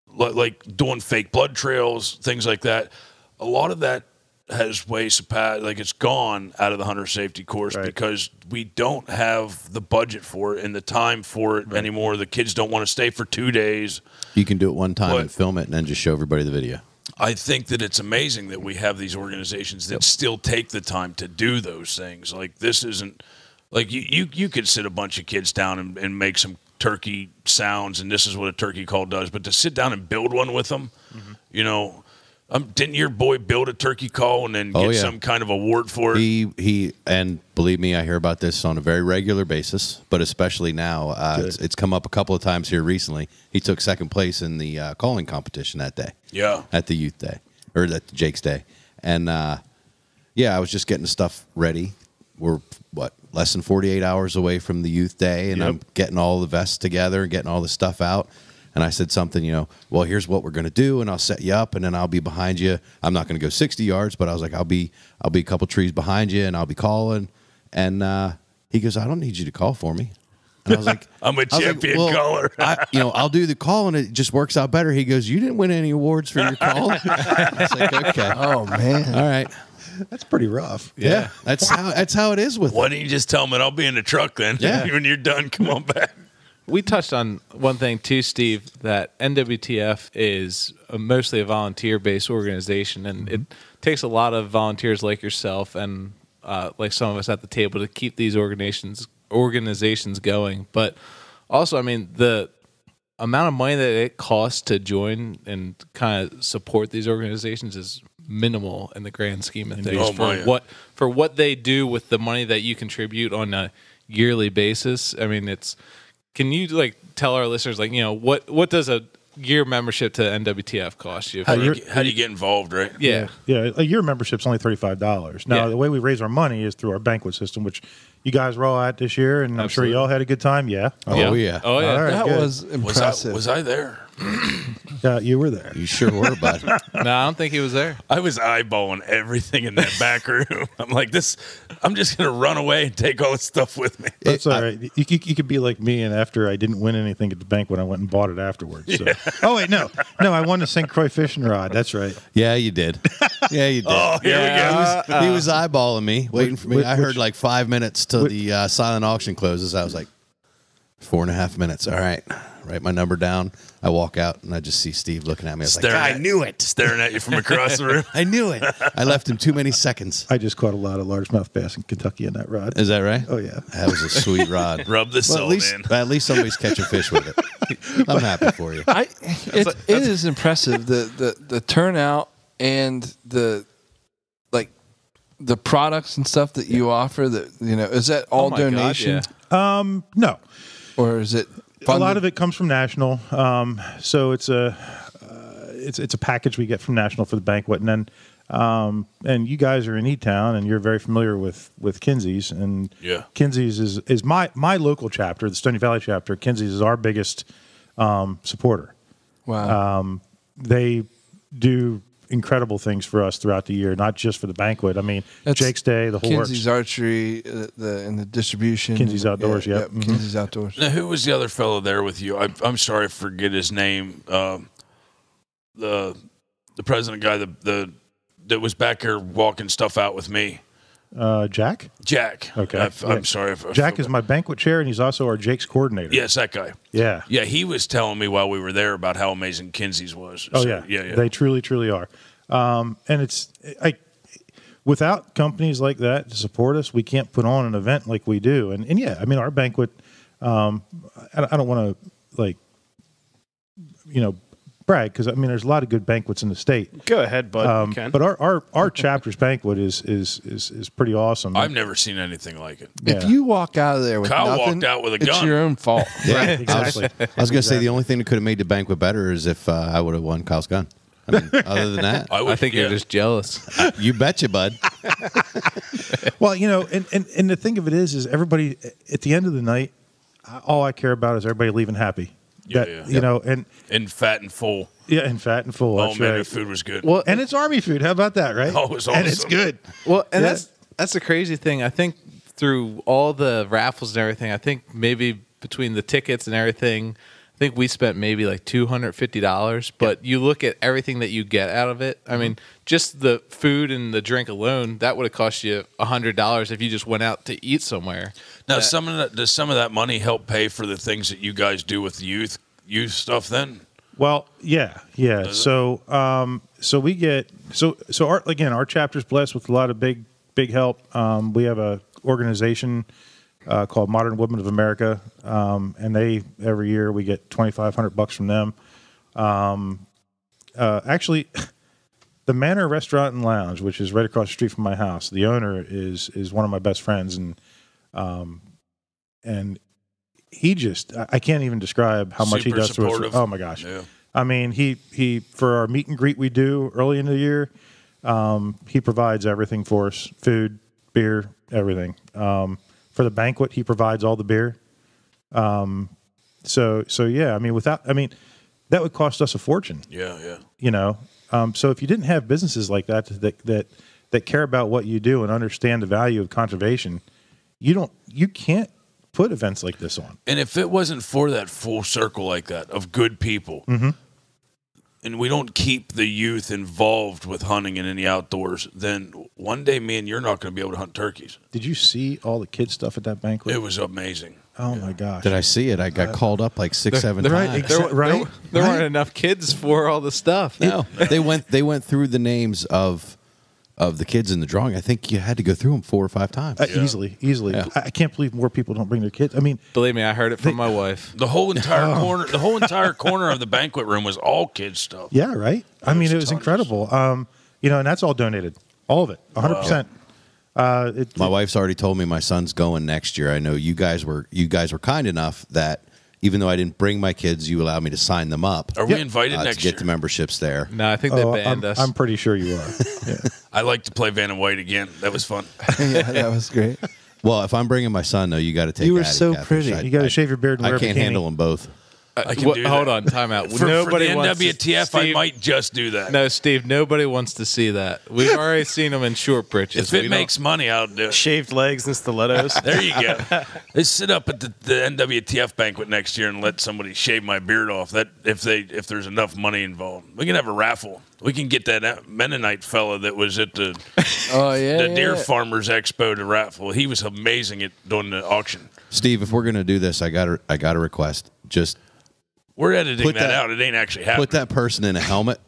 S2: like doing fake blood trails, things like that, a lot of that has it's gone out of the hunter safety course because we don't have the budget for it and the time for it anymore. The kids don't want to stay for 2 days.
S5: You can do it one time and film it and then just show everybody the video.
S2: I think that it's amazing that we have these organizations that still take the time to do those things. Like, this isn't like you could sit a bunch of kids down and make some turkey sounds, and this is what a turkey call does. But to sit down and build one with them, didn't your boy build a turkey call and then get some kind of award for it?
S5: He and believe me, I hear about this on a very regular basis, but especially now. It's come up a couple of times here recently. He took second place in the calling competition that day.
S2: Yeah.
S5: At the youth day, or at Jake's day. And, I was just getting the stuff ready. We're, less than 48 hours away from the youth day, and I'm getting all the vests together and getting all the stuff out. And I said something, well, here's what we're going to do, and I'll set you up, and then I'll be behind you. I'm not going to go 60 yards, but I was like, I'll be a couple trees behind you, and I'll be calling. And he goes, I don't need you to call for me. And I was like,
S2: I'm a champion caller.
S5: I'll do the call, and it just works out better. He goes, you didn't win any awards for your call. I was like, okay.
S9: Oh, man.
S5: All right.
S8: That's pretty rough.
S5: Yeah. That's how it is with
S2: Why don't you just tell them I'll be in the truck then?
S5: Yeah.
S2: When you're done, come on back.
S6: We touched on one thing too, Steve, that NWTF is mostly a volunteer-based organization, and it takes a lot of volunteers like yourself and like some of us at the table to keep these organizations going. But also, I mean, the amount of money that it costs to join and kind of support these organizations is minimal in the grand scheme of things for what they do with the money that you contribute on a yearly basis. I mean, can you tell our listeners what does a year membership to NWTF cost you?
S2: How do you get involved, right?
S8: Yeah. A year membership's only $35. Now the way we raise our money is through our banquet system, which you guys were all at this year, and I'm sure you all had a good time. Yeah.
S5: Oh yeah.
S6: Oh yeah.
S8: All right,
S9: That
S8: good.
S9: was impressive.
S2: Was I there?
S8: Yeah, you were there.
S5: You sure were, bud.
S6: No, I don't think he was there.
S2: I was eyeballing everything in that back room. I'm like, I'm just going to run away and take all this stuff with me.
S8: That's all right. You could be like me, and after I didn't win anything at the banquet, I went and bought it afterwards. So. Oh, wait, no, I won the St. Croix fishing rod. That's right.
S5: Yeah, you did. Yeah, you did.
S2: Oh, here we go.
S5: He was eyeballing me, waiting for me. I heard 5 minutes till the silent auction closes. I was like, 4.5 minutes. All right. Write my number down. I walk out, and I just see Steve looking at me. I was I knew it.
S2: Staring at you from across the room.
S5: I knew it. I left him too many seconds.
S8: I just caught a lot of largemouth bass in Kentucky in that rod.
S5: Is that right?
S8: Oh, yeah.
S5: That was a sweet rod.
S2: Rub the salt in.
S5: At least somebody's catching fish with it. I'm happy for you.
S9: It is impressive, the turnout and the products and stuff that you offer. That is that all donation?
S6: God, yeah.
S8: No.
S9: Or is it funded?
S8: A lot of it comes from National. So it's a package we get from National for the banquet, and then and you guys are in E-Town, and you're very familiar with Kinsey's, and Kinsey's is my local chapter, the Stony Valley chapter. Kinsey's is our biggest supporter.
S9: Wow.
S8: They do incredible things for us throughout the year, not just for the banquet. I mean, Jake's Day, the whole
S9: Kinsey's
S8: works.
S9: Archery, and the distribution.
S8: Kinsey's Outdoors, yep. Mm-hmm.
S9: Kinsey's Outdoors.
S2: Now, who was the other fellow there with you? I'm sorry, I forget his name. The president guy that was back here walking stuff out with me.
S8: Jack?
S2: Jack.
S8: Okay.
S2: I'm sorry.
S8: Jack is my banquet chair, and he's also our Jake's coordinator.
S2: Yes, that guy.
S8: Yeah.
S2: Yeah, he was telling me while we were there about how amazing Kinsey's was.
S8: Oh,
S2: So,
S8: yeah.
S2: Yeah.
S8: They truly, truly are. And it's without companies like that to support us, we can't put on an event like we do. And yeah, I mean, our banquet, I don't want to brag because I mean, there's a lot of good banquets in the state.
S7: Go ahead, bud. You can.
S8: But our chapter's banquet is pretty awesome.
S2: I've never seen anything like it.
S9: If you walk out of there with
S2: Kyle
S9: nothing,
S2: walked out with a
S9: it's
S2: gun.
S9: your own fault.
S5: Yeah,
S8: exactly.
S5: I was going to say the only thing that could have made the banquet better is if I would have won Kyle's gun. I mean, other than that,
S6: I think you're just jealous.
S5: you betcha, bud.
S8: Well, you know, and the thing of it is everybody at the end of the night, all I care about is everybody leaving happy.
S2: Yeah.
S8: You know, and
S2: fat and full.
S8: yeah, and fat and full.
S2: Oh
S8: That's
S2: man,
S8: right.
S2: the food was good.
S6: Well,
S8: And it's Army food. How about that, right?
S2: Oh, it was
S8: And it's
S2: awesome.
S8: good.
S6: Well, and
S8: Yeah.
S6: that's the crazy thing. I think through all the raffles and everything, I think maybe between the tickets and everything, I think we spent maybe like $250. But you look at everything that you get out of it. I mean, just the food and the drink alone, that would have cost you $100 if you just went out to eat somewhere.
S2: Now, does some of that money help pay for the things that you guys do with the youth stuff? Then,
S8: Well, yeah. So, so we get our chapter's blessed with a lot of big help. We have a organization called Modern Women of America, and they every year we get $2,500 from them. Actually, the Manor Restaurant and Lounge, which is right across the street from my house, the owner is one of my best friends, and he just I can't even describe how much he
S2: Super
S8: does to us.
S2: supportive.
S8: Oh my gosh.
S2: Yeah.
S8: I mean, he for our meet and greet we do early in the year, he provides everything for us: food, beer, everything. For the banquet, he provides all the beer. So yeah. I mean, that would cost us a fortune.
S2: yeah.
S8: You know. So if you didn't have businesses like that care about what you do and understand the value of conservation, you can't put events like this on.
S2: And if it wasn't for that full circle like that of good people, and we don't keep the youth involved with hunting and in the outdoors, then one day me and you're not going to be able to hunt turkeys.
S8: Did you see all the kid stuff at that banquet?
S2: It was amazing.
S8: Oh my gosh!
S5: Did I see it? I got called up like 6-7 times.
S8: right.
S6: There weren't enough kids for all the stuff.
S5: No, they went through the names of the kids in the drawing. I think you had to go through them 4 or 5 times.
S8: Easily.
S5: Yeah.
S8: I can't believe more people don't bring their kids. I mean,
S6: Believe me, I heard it from my wife.
S2: The whole entire corner of the banquet room was all kids stuff.
S8: yeah, right. I mean, it was
S2: tons.
S8: incredible. You know, and that's all donated, all of it, 100%.
S5: My wife's already told me my son's going next year. I know you guys were kind enough that even though I didn't bring my kids, you allowed me to sign them up.
S2: Are we invited
S5: to
S2: next
S5: get
S2: year?
S5: the memberships there.
S6: No, I think they banned us.
S8: I'm pretty sure you are. Yeah.
S2: I like to play Van and White again. That was fun.
S9: Yeah, that was great.
S5: Well, if I'm bringing my son, though, you got to take.
S9: You were
S5: Addie,
S9: so
S5: Catfish.
S9: pretty.
S8: You got to shave your beard and wear
S5: I
S8: a
S5: can't
S8: bikini.
S5: handle them both.
S2: I can do that.
S6: Hold on, time out.
S2: For
S6: Nobody
S2: the
S6: wants to-
S2: NWTF, I
S6: Steve-
S2: might just do that.
S6: No, Steve, nobody wants to see that. We've already seen them in short britches.
S2: If it makes money, I'll do it.
S7: Shaved legs and stilettos.
S2: There you go. Let's sit up at the NWTF banquet next year and let somebody shave my beard off. That if there's enough money involved, we can have a raffle. We can get that Mennonite fella that was at the Deer Farmers Expo to raffle. He was amazing at doing the auction.
S5: Steve, if we're gonna do this, I got a request. Just
S2: We're editing
S5: Put
S2: that
S5: that-
S2: out. It ain't actually happening.
S5: put that person in a helmet,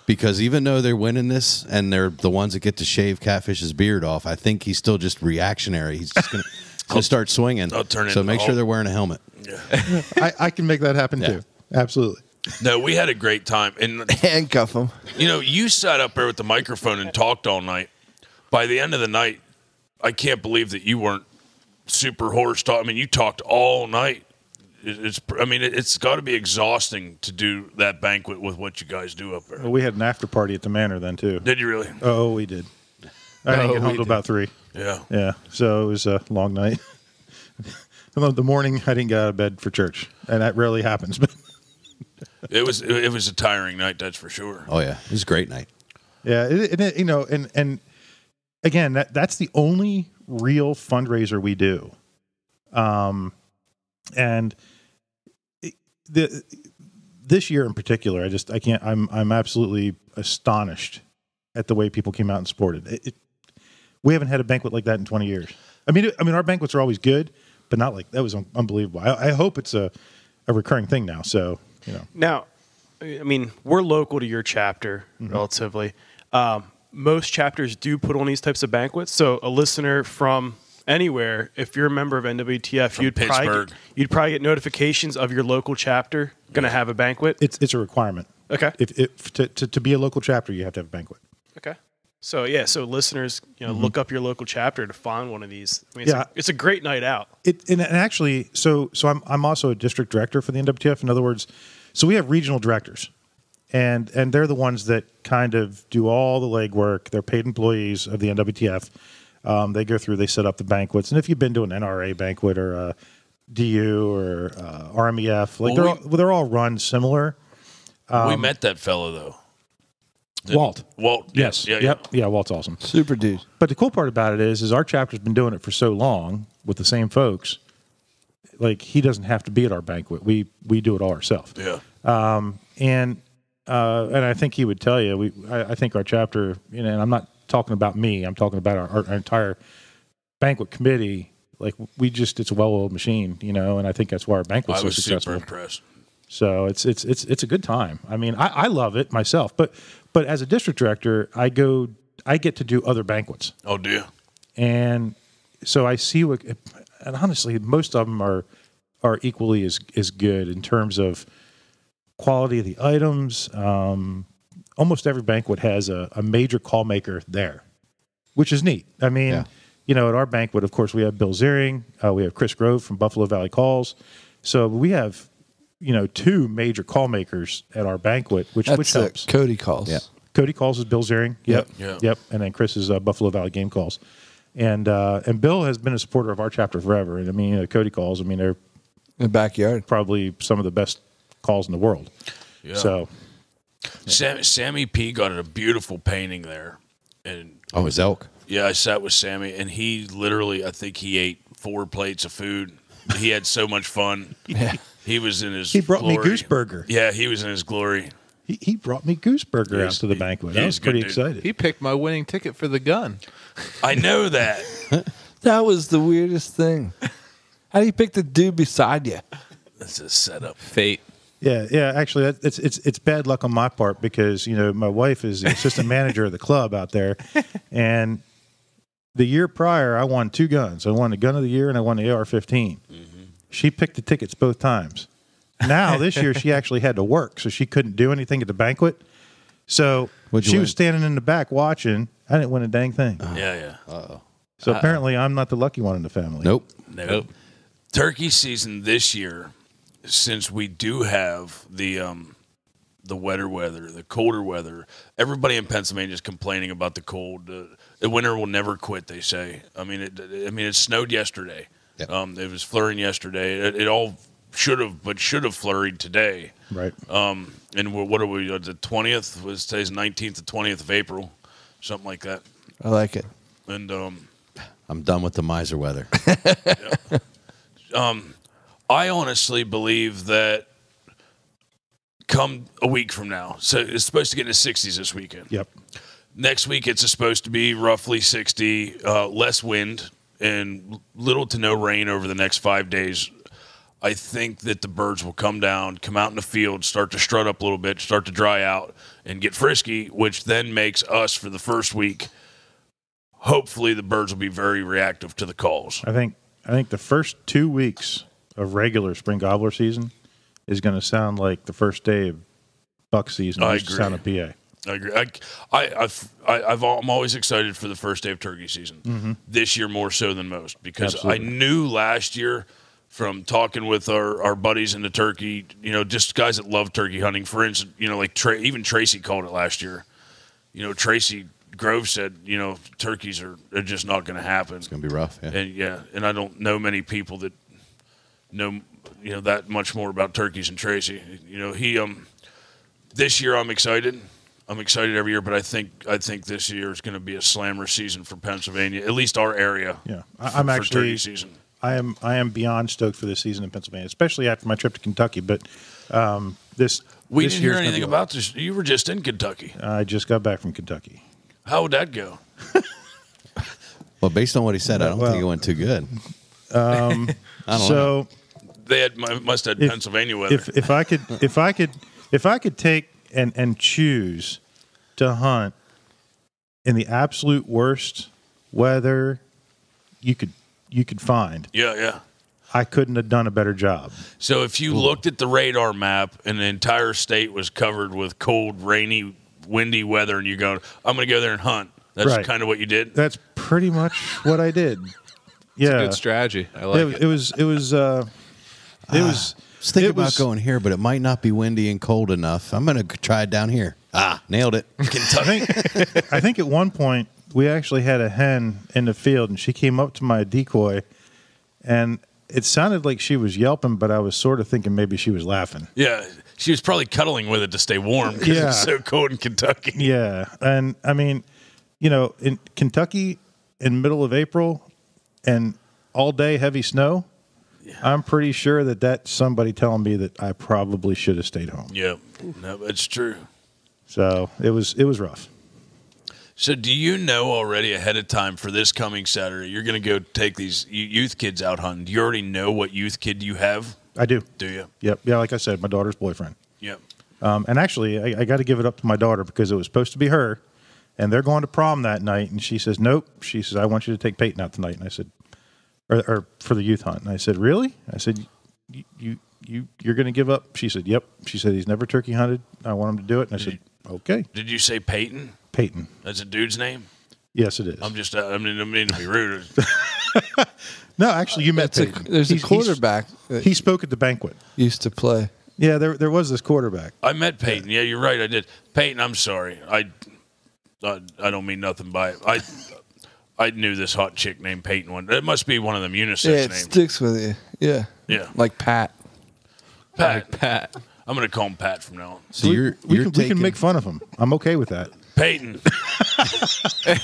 S5: because even though they're winning this and they're the ones that get to shave Catfish's beard off, I think he's still just reactionary. He's just gonna start swinging.
S2: I'll turn
S5: so
S2: into
S5: make
S2: Hulk.
S5: sure they're wearing a helmet.
S8: I can make that happen
S5: Yeah.
S8: too. Absolutely.
S2: No, we had a great time. And,
S9: Handcuff them.
S2: you sat up there with the microphone and talked all night. By the end of the night, I can't believe that you weren't super hoarse. I mean, you talked all night. It's got to be exhausting to do that banquet with what you guys do up there.
S8: Well, we had an after party at the Manor then too.
S2: Did you really?
S8: Oh, we did. I didn't get home till about 3.
S2: Yeah.
S8: Yeah, so it was a long night. The morning I didn't get out of bed for church, and that rarely happens. But
S2: It was a tiring night, that's for sure.
S5: Oh yeah, it was a great night.
S8: yeah, and again, that's the only real fundraiser we do. And this year in particular, I'm absolutely astonished at the way people came out and supported. We haven't had a banquet like that in 20 years. I mean, our banquets are always good, but not like that was unbelievable. I hope it's a recurring thing now. So,
S7: Now, I mean, we're local to your chapter relatively. Most chapters do put on these types of banquets. So a listener from anywhere, if you're a member of NWTF, you'd probably get notifications of your local chapter going to have a banquet.
S8: it's a requirement.
S7: Okay.
S8: If to be a local chapter, you have to have a banquet.
S7: Okay. So so listeners, look up your local chapter to find one of these. I mean, it's a great night out.
S8: And actually, so I'm also a district director for the NWTF. In other words, so we have regional directors, and they're the ones that kind of do all the legwork. They're paid employees of the NWTF. They go through, they set up the banquets, and if you've been to an NRA banquet or a DU or RMEF, like they're all run similar.
S2: We met that fellow though.
S8: Walt.
S2: Yes.
S8: Yeah, Walt's awesome.
S9: Super dude.
S8: But the cool part about it is our chapter's been doing it for so long with the same folks. Like, he doesn't have to be at our banquet. We do it all ourselves.
S2: Yeah.
S8: And I think he would tell you, I think our chapter, and I'm not talking about me, I'm talking about our entire banquet committee. Like, it's a well-oiled machine, and I think that's why our banquet's so successful.
S2: I was super impressed.
S8: So it's a good time. I mean, I love it myself, but as a district director, I get to do other banquets.
S2: Oh, do you?
S8: And so I see and honestly, most of them are equally as good in terms of quality of the items. Almost every banquet has a major call maker there, which is neat. I mean, at our banquet, of course, we have Bill Ziering, we have Chris Grove from Buffalo Valley Calls. So we have, 2 major call makers at our banquet, which helps.
S9: Cody Calls.
S8: Yeah. Cody Calls is Bill Ziering. Yep.
S2: Yeah.
S8: Yep. And then Chris is Buffalo Valley Game Calls. And Bill has been a supporter of our chapter forever. And I mean, Cody Calls, they're
S9: in the backyard.
S8: Probably some of the best calls in the world.
S2: Yeah.
S8: So
S2: Sammy P got a beautiful painting there. And
S5: his elk.
S2: Yeah, I sat with Sammy, and he literally, I think he ate 4 plates of food. He had so much fun.
S9: Yeah.
S2: He was in his
S8: He brought
S2: glory.
S8: me Goose Burger.
S2: Yeah, he was in his glory.
S8: He brought me Goose Burger out to the banquet. I was pretty excited.
S6: He picked my winning ticket for the gun.
S2: I know that.
S9: That was the weirdest thing. How do you pick the dude beside you?
S2: That's a setup.
S6: Fate.
S8: Yeah. Actually, it's bad luck on my part because my wife is the assistant manager of the club out there, and the year prior I won 2 guns. I won the Gun of the Year and I won the AR-15. Mm-hmm. She picked the tickets both times. Now this year she actually had to work, so she couldn't do anything at the banquet. So she was standing in the back watching. I didn't win a dang thing.
S2: Yeah.
S8: Uh-oh. So apparently I'm not the lucky one in the family.
S5: Nope.
S2: Turkey season this year, since we do have the wetter weather, the colder weather, everybody in Pennsylvania is complaining about the cold. The winter will never quit, they say. I mean, it snowed yesterday.
S5: Yep.
S2: It was flurrying yesterday. It all should have flurried today.
S8: Right.
S2: And what are we? The 20th was today's 19th, the 20th of April, something like that.
S9: I like it.
S2: And
S5: I'm done with the miser weather.
S2: I honestly believe that come a week from now, so it's supposed to get in the 60s this weekend.
S8: Yep.
S2: Next week, it's supposed to be roughly 60, less wind, and little to no rain over the next 5 days. I think that the birds will come down, come out in the field, start to strut up a little bit, start to dry out, and get frisky, which then makes us, for the first week, hopefully the birds will be very reactive to the calls.
S8: I think the first 2 weeks of regular spring gobbler season is going to sound like the first day of buck season.
S2: I
S8: used to
S2: agree.
S8: sound at PA.
S2: I agree. I'm always excited for the first day of turkey season.
S8: Mm-hmm.
S2: This year more so than most because
S8: Absolutely.
S2: I knew last year from talking with our buddies in the turkey, just guys that love turkey hunting. For instance, like even Tracy called it last year. Tracy Grove said, turkeys are just not going to happen.
S5: It's going to be rough. Yeah.
S2: And I don't know many people that know that much more about turkeys than Tracy. This year I'm excited. I'm excited every year, but I think this year is going to be a slammer season for Pennsylvania, at least our area.
S8: Yeah,
S2: I'm actually turkey season.
S8: I am beyond stoked for this season in Pennsylvania, especially after my trip to Kentucky. But
S2: we didn't hear anything about this. You were just in Kentucky.
S8: I just got back from Kentucky.
S2: How would that go?
S5: Well, based on what he said, I don't think it went too good.
S8: I don't know.
S2: They must have had Pennsylvania weather.
S8: If I could take and choose to hunt in the absolute worst weather you could find.
S2: Yeah.
S8: I couldn't have done a better job.
S2: So if you looked at the radar map and the entire state was covered with cold, rainy, windy weather, and you go, I'm going to go there and hunt. That's
S8: Right.
S2: kind of what you did.
S8: That's pretty much what I did. Yeah,
S6: Good strategy. I like it.
S8: It was.
S5: I was thinking about going here, but it might not be windy and cold enough. I'm going to try it down here. Nailed it.
S8: I think at one point we actually had a hen in the field, and she came up to my decoy, and it sounded like she was yelping, but I was sort of thinking maybe she was laughing.
S2: Yeah, she was probably cuddling with it to stay warm because it's so cold in Kentucky.
S8: Yeah, and I mean, in Kentucky, in middle of April, and all day heavy snow, I'm pretty sure that's somebody telling me that I probably should have stayed home.
S2: Yeah, no, it's true.
S8: So it was rough.
S2: So do you know already ahead of time for this coming Saturday, you're going to go take these youth kids out hunting? Do you already know what youth kid you have?
S8: I do.
S2: Do you?
S8: Yep. Yeah, like I said, my daughter's boyfriend.
S2: Yep.
S8: And actually, I got to give it up to my daughter because it was supposed to be her, and they're going to prom that night. And she says, "Nope." She says, "I want you to take Peyton out tonight." And I said, "Or for the youth hunt." And I said, "Really?" I said, "You're going to give up?" She said, "Yep." She said, "He's never turkey hunted. I want him to do it." And I said, "Okay."
S2: Did you say Peyton?
S8: Peyton.
S2: That's a dude's name?
S8: Yes, it is.
S2: I mean to be rude.
S8: No, actually, you met Peyton.
S9: There's a quarterback.
S8: He spoke at the banquet.
S9: Used to play.
S8: Yeah, there was this quarterback.
S2: I met Peyton. Yeah, you're right. I did. Peyton, I'm sorry. I don't mean nothing by it. I knew this hot chick named Peyton one. It must be one of them unisex
S9: Yeah, it
S2: names.
S9: sticks with you. Yeah.
S2: Yeah.
S9: Like Pat.
S2: Pat. I'm going to call him Pat from now on.
S5: So
S8: we can make fun of him. I'm okay with that.
S2: Peyton.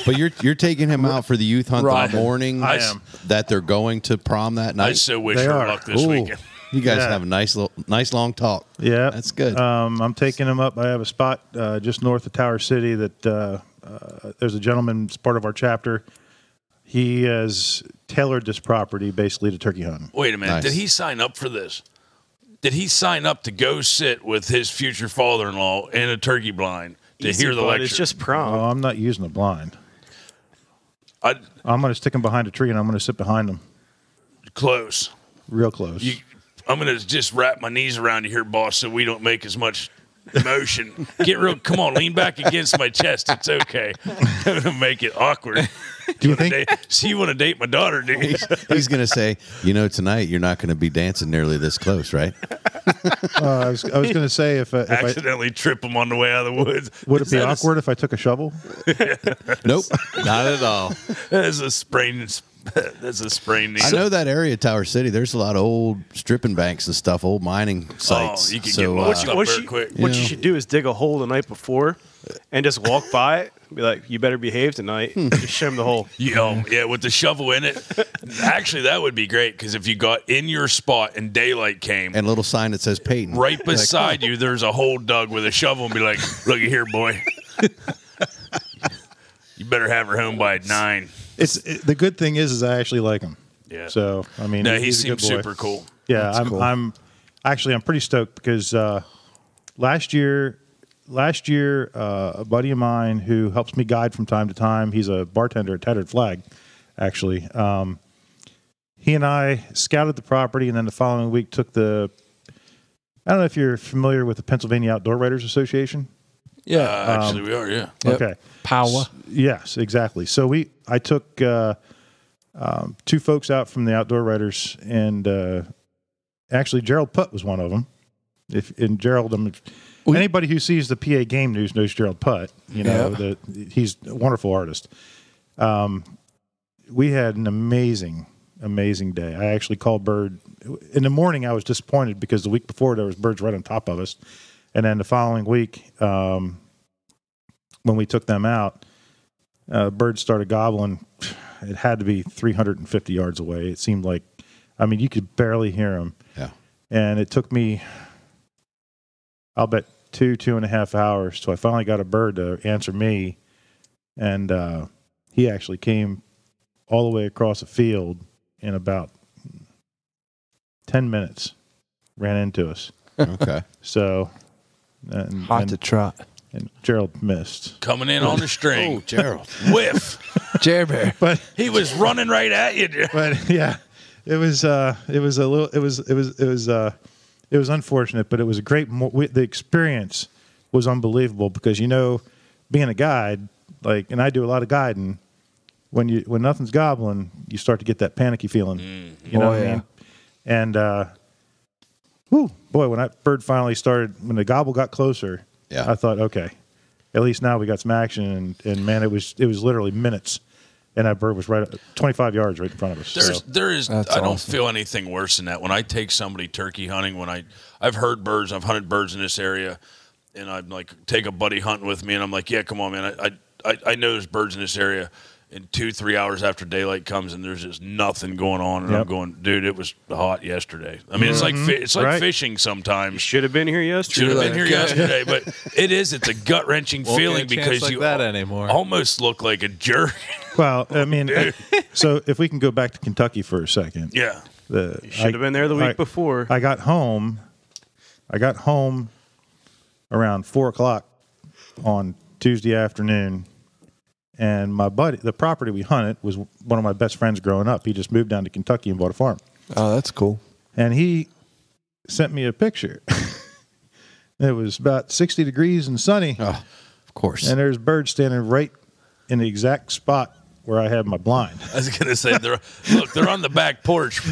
S5: But you're taking him out for the youth hunt the morning
S8: I am.
S5: that they're going to prom that night.
S2: I so wish
S8: They
S2: her
S8: are.
S2: luck this
S5: Ooh.
S2: weekend.
S5: You guys
S8: Yeah.
S5: have a nice long talk.
S8: Yeah,
S5: That's good.
S8: I'm taking him up. I have a spot just north of Tower City that there's a gentleman, it's part of our chapter. He has tailored this property basically to turkey hunting.
S2: Wait a minute.
S5: Nice.
S2: Did he sign up for this? Did he sign up to go sit with his future father-in-law in a turkey blind to
S7: Easy,
S2: hear the
S7: bud.
S2: lecture?
S7: It's just prom.
S8: Oh, I'm not using a blind.
S2: I'm
S8: I'm going to stick him behind a tree and I'm going to sit behind him
S2: close.
S8: real close.
S2: I'm going to just wrap my knees around you here, boss, so we don't make as much motion. Come on, lean back against my chest. It's okay. Don't make it awkward.
S8: Do you think?
S2: So you want to date my daughter, do you?
S5: He's going to say, tonight you're not going to be dancing nearly this close, right?
S8: I was going to say if I
S2: Accidentally trip him on the way out of the woods.
S8: would it be awkward if I took a shovel?
S5: Nope.
S6: Not at all.
S2: That's a sprain. That's a sprain knee.
S5: I know that area, Tower City. There's a lot of old stripping banks and stuff, old mining sites.
S2: you can
S5: so,
S2: get lost up
S7: What
S2: very
S7: you,
S2: quick.
S7: what
S5: You
S7: you
S5: know.
S7: should do is dig a hole the night before and just walk by it. Be like, you better behave tonight. Just show him the hole.
S2: Yeah, with the shovel in it. Actually, that would be great because if you got in your spot and daylight came,
S5: and a little sign that says Peyton.
S2: right beside you, there's a hole dug with a shovel and be like, looky here, boy. You better have her home by 9.
S8: The good thing is I actually like him.
S2: Yeah.
S8: So I mean,
S2: No, he
S8: he's a good
S2: seems
S8: boy.
S2: super cool.
S8: Yeah,
S5: That's
S8: I'm pretty stoked because last year a buddy of mine who helps me guide from time to time, he's a bartender at Tattered Flag, actually. He and I scouted the property, and then the following week took I don't know if you're familiar with the Pennsylvania Outdoor Writers Association.
S9: Yeah.
S2: Actually, we are, yeah.
S9: Yep.
S8: Okay.
S9: Power.
S8: Yes, exactly. So I took 2 folks out from the Outdoor Writers, and actually Gerald Putt was one of them. Anybody who sees the PA Game News knows Gerald Putt. He's a wonderful artist. We had an amazing day. I actually called bird in the morning. I was disappointed because the week before there was birds right on top of us, and then the following week, when we took them out, birds started gobbling. It had to be 350 yards away. It seemed like, you could barely hear them.
S5: Yeah.
S8: And it took me, I'll bet 2.5 hours till I finally got a bird to answer me. And he actually came all the way across the field in about 10 minutes, ran into us.
S5: Okay.
S8: So,
S9: Hot to trot.
S8: and Gerald missed.
S2: Coming in on the string.
S5: Oh, Gerald.
S2: Whiff.
S9: Jer Bear.
S8: But
S2: He was running right at you.
S8: But yeah, it was unfortunate, but it was a great. The experience was unbelievable because being a guide, and I do a lot of guiding. When nothing's gobbling, you start to get that panicky feeling. You know what I mean? And boy, when that bird finally started, when the gobble got closer, I thought, okay, at least now we got some action. And man, it was literally minutes. And that bird was right 25 yards right in front of us.
S2: I don't feel anything worse than that. When I take somebody turkey hunting, I've heard birds, I've hunted birds in this area, and I'd take a buddy hunting with me, and I'm like, yeah, come on, man. I know there's birds in this area. And 2-3 hours after daylight comes, and there's just nothing going on, and I'm going, dude, it was hot yesterday. I mean, it's like fishing sometimes.
S7: Should have been here yesterday.
S2: Should have been here yesterday, but it's a gut wrenching feeling because you
S6: that anymore.
S2: Almost look like a jerk.
S8: Well, I mean, so if we can go back to Kentucky for a second,
S2: yeah,
S7: you should have been there the week before.
S8: I got home around 4:00 on Tuesday afternoon. And my buddy, the property we hunted was one of my best friends growing up. He just moved down to Kentucky and bought a farm.
S9: Oh, that's cool.
S8: And he sent me a picture. It was about 60 degrees and sunny.
S5: Oh, of course.
S8: And there's birds standing right in the exact spot where I had my blind.
S2: I was going to say, they're on the back porch.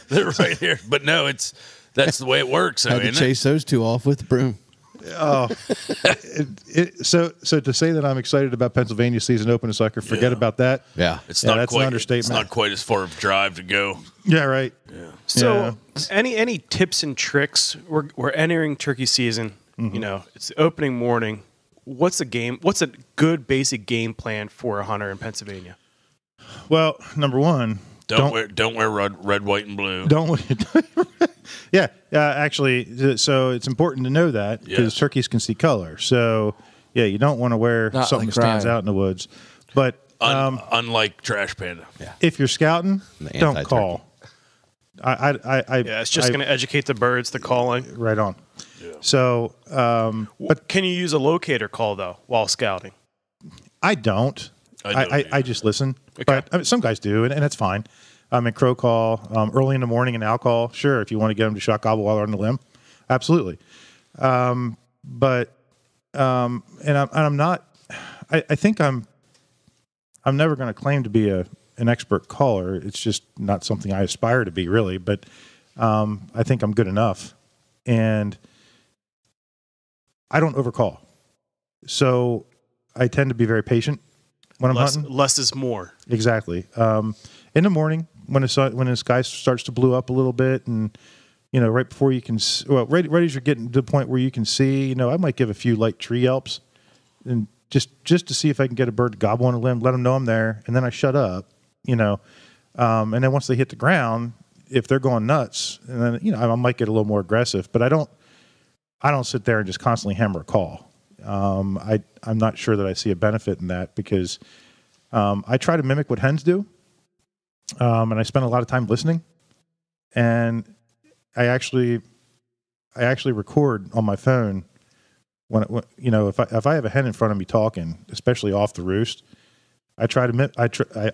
S2: They're right here. But no, that's the way it works.
S5: Had to chase those two off with the broom.
S8: Oh, so to say that I'm excited about Pennsylvania season opening, so I could forget about that.
S5: Yeah,
S2: that's
S8: an
S2: It's
S8: understatement.
S2: not quite as far of a drive to go.
S8: Yeah, right.
S2: Yeah.
S7: So, any tips and tricks? We're entering turkey season.
S8: Mm-hmm.
S7: It's the opening morning. What's a good basic game plan for a hunter in Pennsylvania?
S8: Well, number one,
S2: don't wear red, white, and blue.
S8: Yeah, actually, so it's important to know that because turkeys can see color. So, yeah, you don't want to wear something that stands out in the woods. But
S2: unlike Trash Panda,
S8: if you're scouting, don't call.
S7: It's just going to educate the birds to calling.
S8: Right on. Yeah. So,
S7: but can you use a locator call though while scouting?
S8: I don't. I just listen.
S7: Okay.
S8: But I mean, some guys do, and that's fine. And crow call early in the morning and owl call. Sure, if you want to get them to shot gobble while they're on the limb, absolutely. I'm not. I think I'm never going to claim to be an expert caller. It's just not something I aspire to be, really. But I think I'm good enough, and I don't overcall. So I tend to be very patient when I'm hunting.
S7: Less is more.
S8: Exactly. In the morning, when the sky starts to blue up a little bit, and right before you can, right as you're getting to the point where you can see, I might give a few light tree yelps, and just to see if I can get a bird to gobble on a limb, let them know I'm there, and then I shut up, and then once they hit the ground, if they're going nuts, and then I might get a little more aggressive, but I don't sit there and just constantly hammer a call. I'm not sure that I see a benefit in that because I try to mimic what hens do. And I spend a lot of time listening, and I actually record on my phone when if I have a hen in front of me talking, especially off the roost, I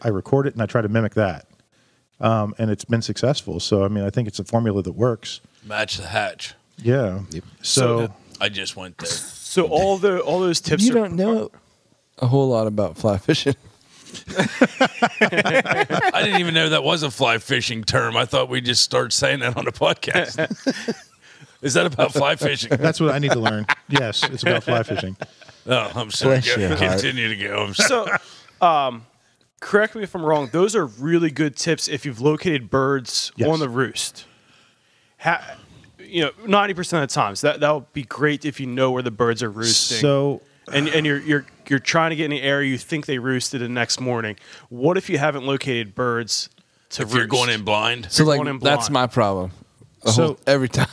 S8: record it and I try to mimic that, and it's been successful. So I mean, I think it's a formula that works.
S2: Match the hatch.
S8: Yeah. Yep. So
S2: I just went there.
S7: So all those tips.
S9: You don't know a whole lot about fly fishing.
S2: I didn't even know that was a fly fishing term. I thought we'd just start saying that on the podcast. Is that about fly fishing?
S8: That's what I need to learn. Yes, it's about fly fishing.
S2: Oh, I'm sorry. Continue to go.
S7: So, correct me if I'm wrong. Those are really good tips if you've located birds on the roost. 90% of the times that would be great if you know where the birds are roosting.
S8: So,
S7: and you're trying to get in the area you think they roosted the next morning. What if you haven't located birds to roost?
S2: You're going in blind?
S9: So that's my problem. Every time.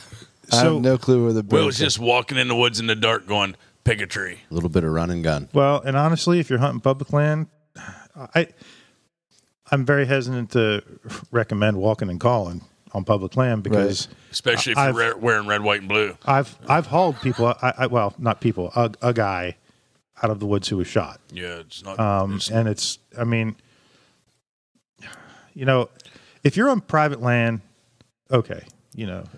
S9: I have no clue where the birds
S2: Will's just walking in the woods in the dark going, pick a tree.
S5: A little bit of run and gun.
S8: Well, and honestly, if you're hunting public land, I'm very hesitant to recommend walking and calling on public land because
S2: especially if you're wearing red, white, and blue.
S8: I've hauled people. Well, not people. A guy out of the woods who was shot.
S2: Yeah, it's not.
S8: And it's. I mean, if you're on private land, okay.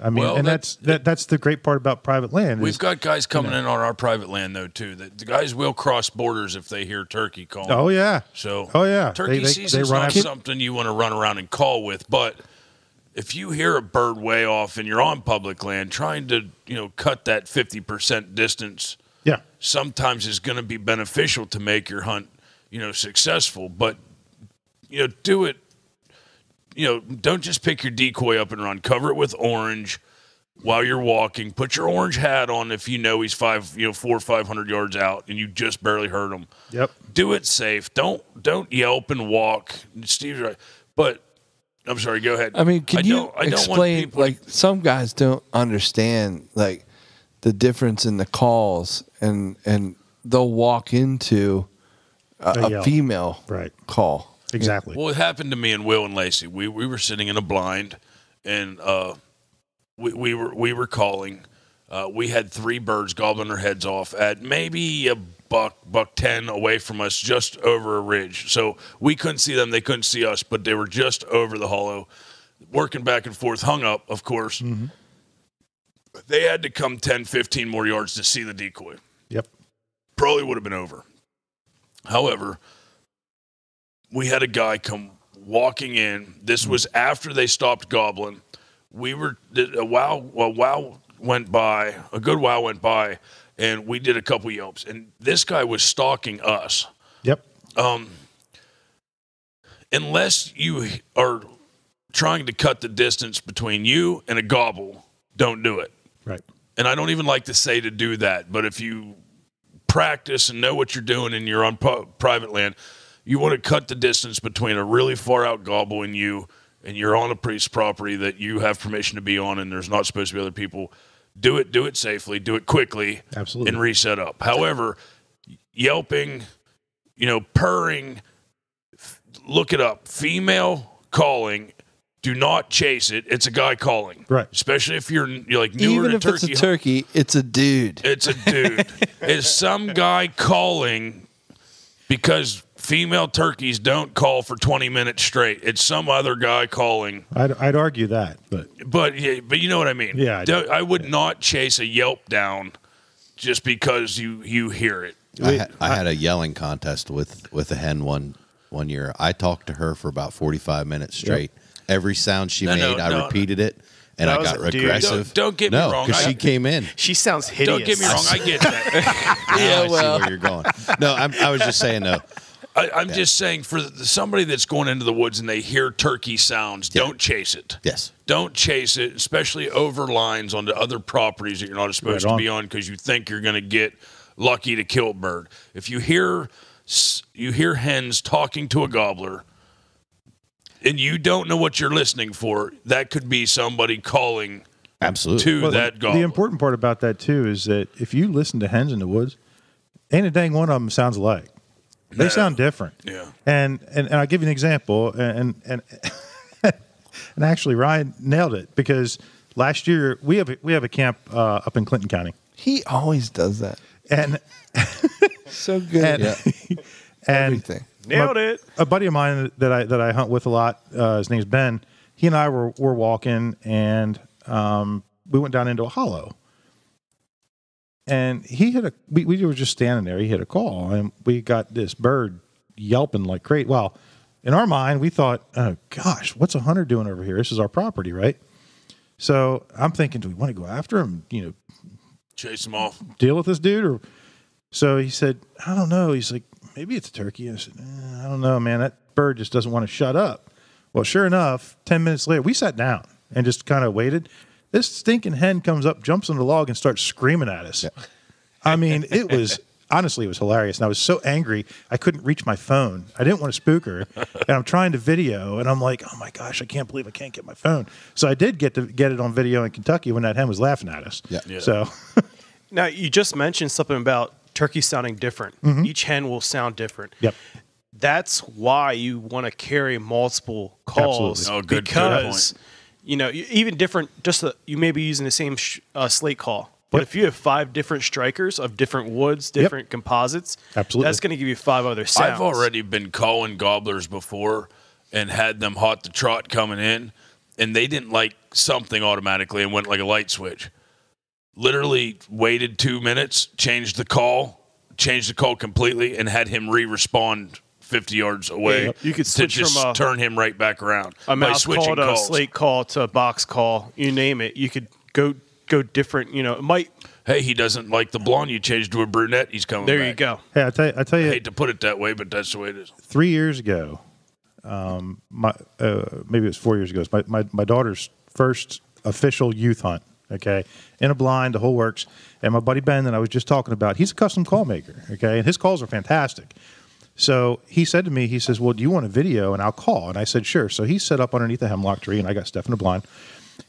S8: I mean, and that's the great part about private land.
S2: We've got guys coming in on our private land though too. That the guys will cross borders if they hear turkey calling.
S8: Oh yeah.
S2: So turkey
S8: they
S2: season's not something you want to run around and call with. But if you hear a bird way off and you're on public land, trying to cut that 50% distance, sometimes is going to be beneficial to make your hunt successful. But do it. Don't just pick your decoy up and run. Cover it with orange while you're walking. Put your orange hat on if he's 400 or 500 yards out and you just barely heard him.
S8: Yep.
S2: Do it safe. Don't yelp and walk. Steve's right. But I'm sorry. Go ahead.
S9: I mean, can you explain? Like some guys don't understand like the difference in the calls, and they'll walk into a female call.
S8: Exactly.
S2: Well, it happened to me and Will and Lacey. We were sitting in a blind, and we were calling. We had 3 birds gobbling their heads off at maybe a buck 10 away from us, just over a ridge. So we couldn't see them; they couldn't see us, but they were just over the hollow, working back and forth. Hung up, of course. Mm-hmm. They had to come 10, 15 more yards to see the decoy.
S8: Yep.
S2: Probably would have been over. However, we had a guy come walking in. This was after they stopped gobbling. A good while went by, and we did a couple yelps. And this guy was stalking us.
S8: Yep.
S2: Unless you are trying to cut the distance between you and a gobble, don't do it.
S8: Right.
S2: And I don't even like to say to do that, but if you practice and know what you're doing and you're on private land, you want to cut the distance between a really far out gobble and you're on a priest's property that you have permission to be on, and there's not supposed to be other people. Do it safely, do it quickly,
S8: absolutely,
S2: and reset up. However, yelping, purring, look it up. Female calling, do not chase it. It's a guy calling,
S8: right?
S2: Especially if you're like newer
S9: even
S2: to
S9: if
S2: turkey.
S9: It's a turkey, it's a dude.
S2: It's a dude. It's some guy calling because female turkeys don't call for 20 minutes straight. It's some other guy calling.
S8: I'd argue that,
S2: but you know what I mean.
S8: Yeah,
S2: I would not chase a yelp down just because you hear it.
S5: I had a yelling contest with a hen one year. I talked to her for about 45 minutes straight. Yep. Every sound she made, I repeated it. And I got aggressive.
S2: Don't get me wrong.
S5: Because she came in.
S7: She sounds hideous.
S2: Don't get me wrong. I get that.
S5: I see where you're going. No, I was just saying no.
S2: I'm just saying for somebody that's going into the woods and they hear turkey sounds, don't chase it.
S5: Yes.
S2: Don't chase it, especially over lines onto other properties that you're not supposed to be on because you think you're going to get lucky to kill a bird. If you hear hens talking to a gobbler and you don't know what you're listening for, that could be somebody calling to that gobbler.
S8: The important part about that, too, is that if you listen to hens in the woods, ain't a dang one of them sounds alike. They sound different.
S2: Yeah.
S8: And I'll give you an example. And actually, Ryan nailed it because last year we have a camp up in Clinton County.
S9: He always does that.
S8: And
S9: so good.
S8: And
S9: everything.
S7: Nailed it.
S8: A buddy of mine that I hunt with a lot, his name's Ben. He and I were walking, and we went down into a hollow. And he hit we were just standing there. He hit a call, and we got this bird yelping like crazy. Well, in our mind, we thought, oh, gosh, what's a hunter doing over here? This is our property, right? So I'm thinking, do we want to go after him?
S2: Chase him off.
S8: Deal with this dude? Or so he said, I don't know. He's like, maybe it's a turkey. I said, I don't know, man. That bird just doesn't want to shut up. Well, sure enough, 10 minutes later, we sat down and just kind of waited. This stinking hen comes up, jumps on the log, and starts screaming at us. Yeah. I mean, it was hilarious. And I was so angry, I couldn't reach my phone. I didn't want to spook her. And I'm trying to video, and I'm like, oh, my gosh, I can't believe I can't get my phone. So I did get it on video in Kentucky when that hen was laughing at us.
S5: Yeah.
S8: So
S7: now, you just mentioned something about turkey sounding different. Mm-hmm. Each hen will sound different.
S8: Yep.
S7: That's why you want to carry multiple calls.
S2: Absolutely. Oh, good
S7: because point. Even different. You may be using the same slate call, but if you have 5 different strikers of different woods, different composites,
S8: absolutely,
S7: that's going to give you 5 other sounds.
S2: I've already been calling gobblers before, and had them hot to trot coming in, and they didn't like something automatically and went like a light switch. Literally waited 2 minutes, changed the call completely, and had him respond 50 yards away.
S7: Yeah, you could
S2: to
S7: switch
S2: just
S7: from
S2: turn him right back around.
S7: A mouse call to a
S2: calls.
S7: slate call to a box call, you name it. You could go different. It might.
S2: Hey, he doesit like the blonde. You change to a brunette. He's coming.
S7: There
S2: back.
S7: you go.
S8: Hey, I tell you.
S2: I hate to put it that way, but that's the way it is.
S8: 3 years ago, maybe it was 4 years ago. It's my daughter's first official youth hunt. Okay, in a blind, the whole works. And my buddy Ben that I was just talking about, he's a custom call maker. Okay, and his calls are fantastic. So he said to me, he says, "Well, do you want a video?" And I'll call. And I said, "Sure." So he set up underneath the hemlock tree, and I got Steph in the blind.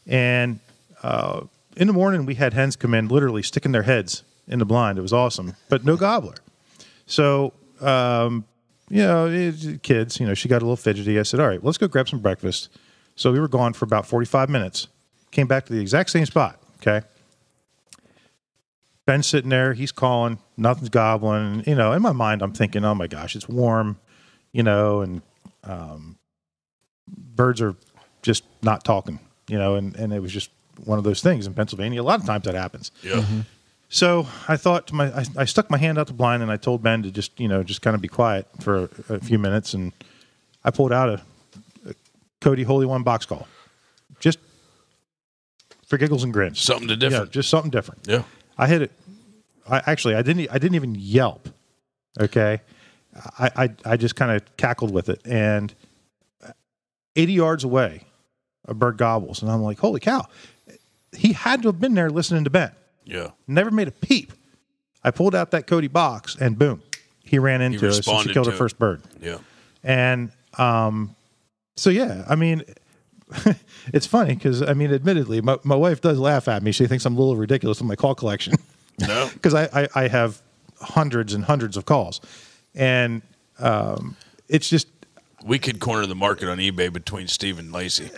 S8: And in the morning, we had hens come in, literally sticking their heads in the blind. It was awesome, but no gobbler. So, kids, she got a little fidgety. I said, "All right, let's go grab some breakfast." So we were gone for about 45 minutes. Came back to the exact same spot. Okay. Ben's sitting there. He's calling. Nothing's gobbling. In my mind, I'm thinking, oh my gosh, it's warm, and birds are just not talking, and it was just one of those things in Pennsylvania. A lot of times that happens.
S2: Yeah. Mm-hmm.
S8: So I thought I stuck my hand out the blind and I told Ben to just kind of be quiet for a few minutes, and I pulled out a Cody Holy One box call, just for giggles and grins.
S2: Something different.
S8: Yeah, just something different.
S2: Yeah.
S8: I hit it. I didn't even yelp. Okay. I just kind of cackled with it, and 80 yards away, a bird gobbles, and I'm like, holy cow. He had to have been there listening to Ben.
S2: Yeah.
S8: Never made a peep. I pulled out that Cody box, and boom, he ran into us, and she killed her first bird.
S2: Yeah.
S8: And so, yeah, I mean, it's funny because, admittedly, my wife does laugh at me. She thinks I'm a little ridiculous in my call collection.
S2: No.
S8: Because I have hundreds and hundreds of calls. And it's just...
S2: We could corner the market on eBay between Steve and Lacey.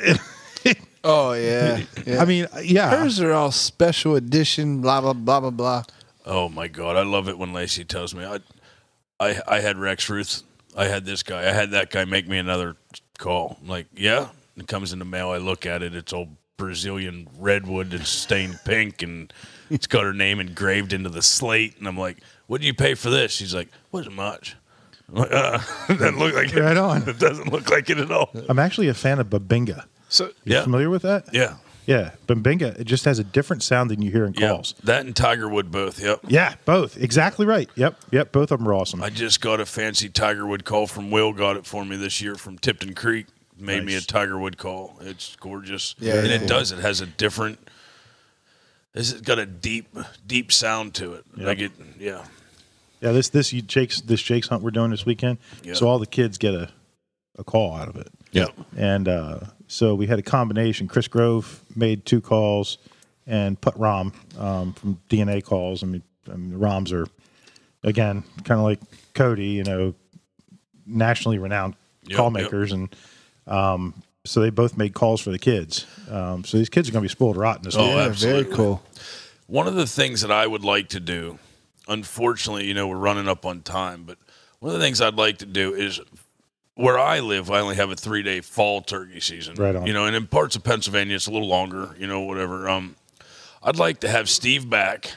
S9: Oh, yeah.
S8: Yeah.
S9: Hers are all special edition, blah, blah, blah, blah, blah.
S2: Oh, my God. I love it when Lacey tells me. I had Rex Ruth. I had this guy. I had that guy make me another call. I'm like, yeah. It comes in the mail. I look at it. It's old Brazilian redwood. It's stained pink, and it's got her name engraved into the slate. And I'm like, what did you pay for this? She's like, wasn't much. I'm like, it doesn't look like it.
S8: Right on.
S2: It doesn't look like it at all.
S8: I'm actually a fan of Babinga.
S7: So,
S8: you familiar with that?
S2: Yeah.
S8: Yeah. Babinga, it just has a different sound than you hear in calls.
S2: That and Tigerwood both, yep.
S8: Yeah, both. Exactly right. Yep. Both of them are awesome.
S2: I just got a fancy Tigerwood call from Will. Got it for me this year from Tipton Creek. Made me a Tigerwood call. It's gorgeous.
S9: Yeah,
S2: and it does. It has a different. It's got a deep sound to it.
S8: Yep.
S2: Yeah.
S8: Yeah, this Jake's hunt we're doing this weekend.
S2: Yep.
S8: So all the kids get a call out of it.
S2: Yep.
S8: And so we had a combination. Chris Grove made 2 calls, and Put Rom from DNA Calls. The Roms are, again, kind of like Cody, nationally renowned call makers, and so they both made calls for the kids. So these kids are going to be spoiled rotten this week.
S2: Oh, absolutely.
S9: Very cool.
S2: One of the things that I would like to do, unfortunately, we're running up on time, but one of the things I'd like to do is, where I live, I only have a 3-day fall turkey season.
S8: Right on.
S2: And in parts of Pennsylvania, it's a little longer, whatever. I'd like to have Steve back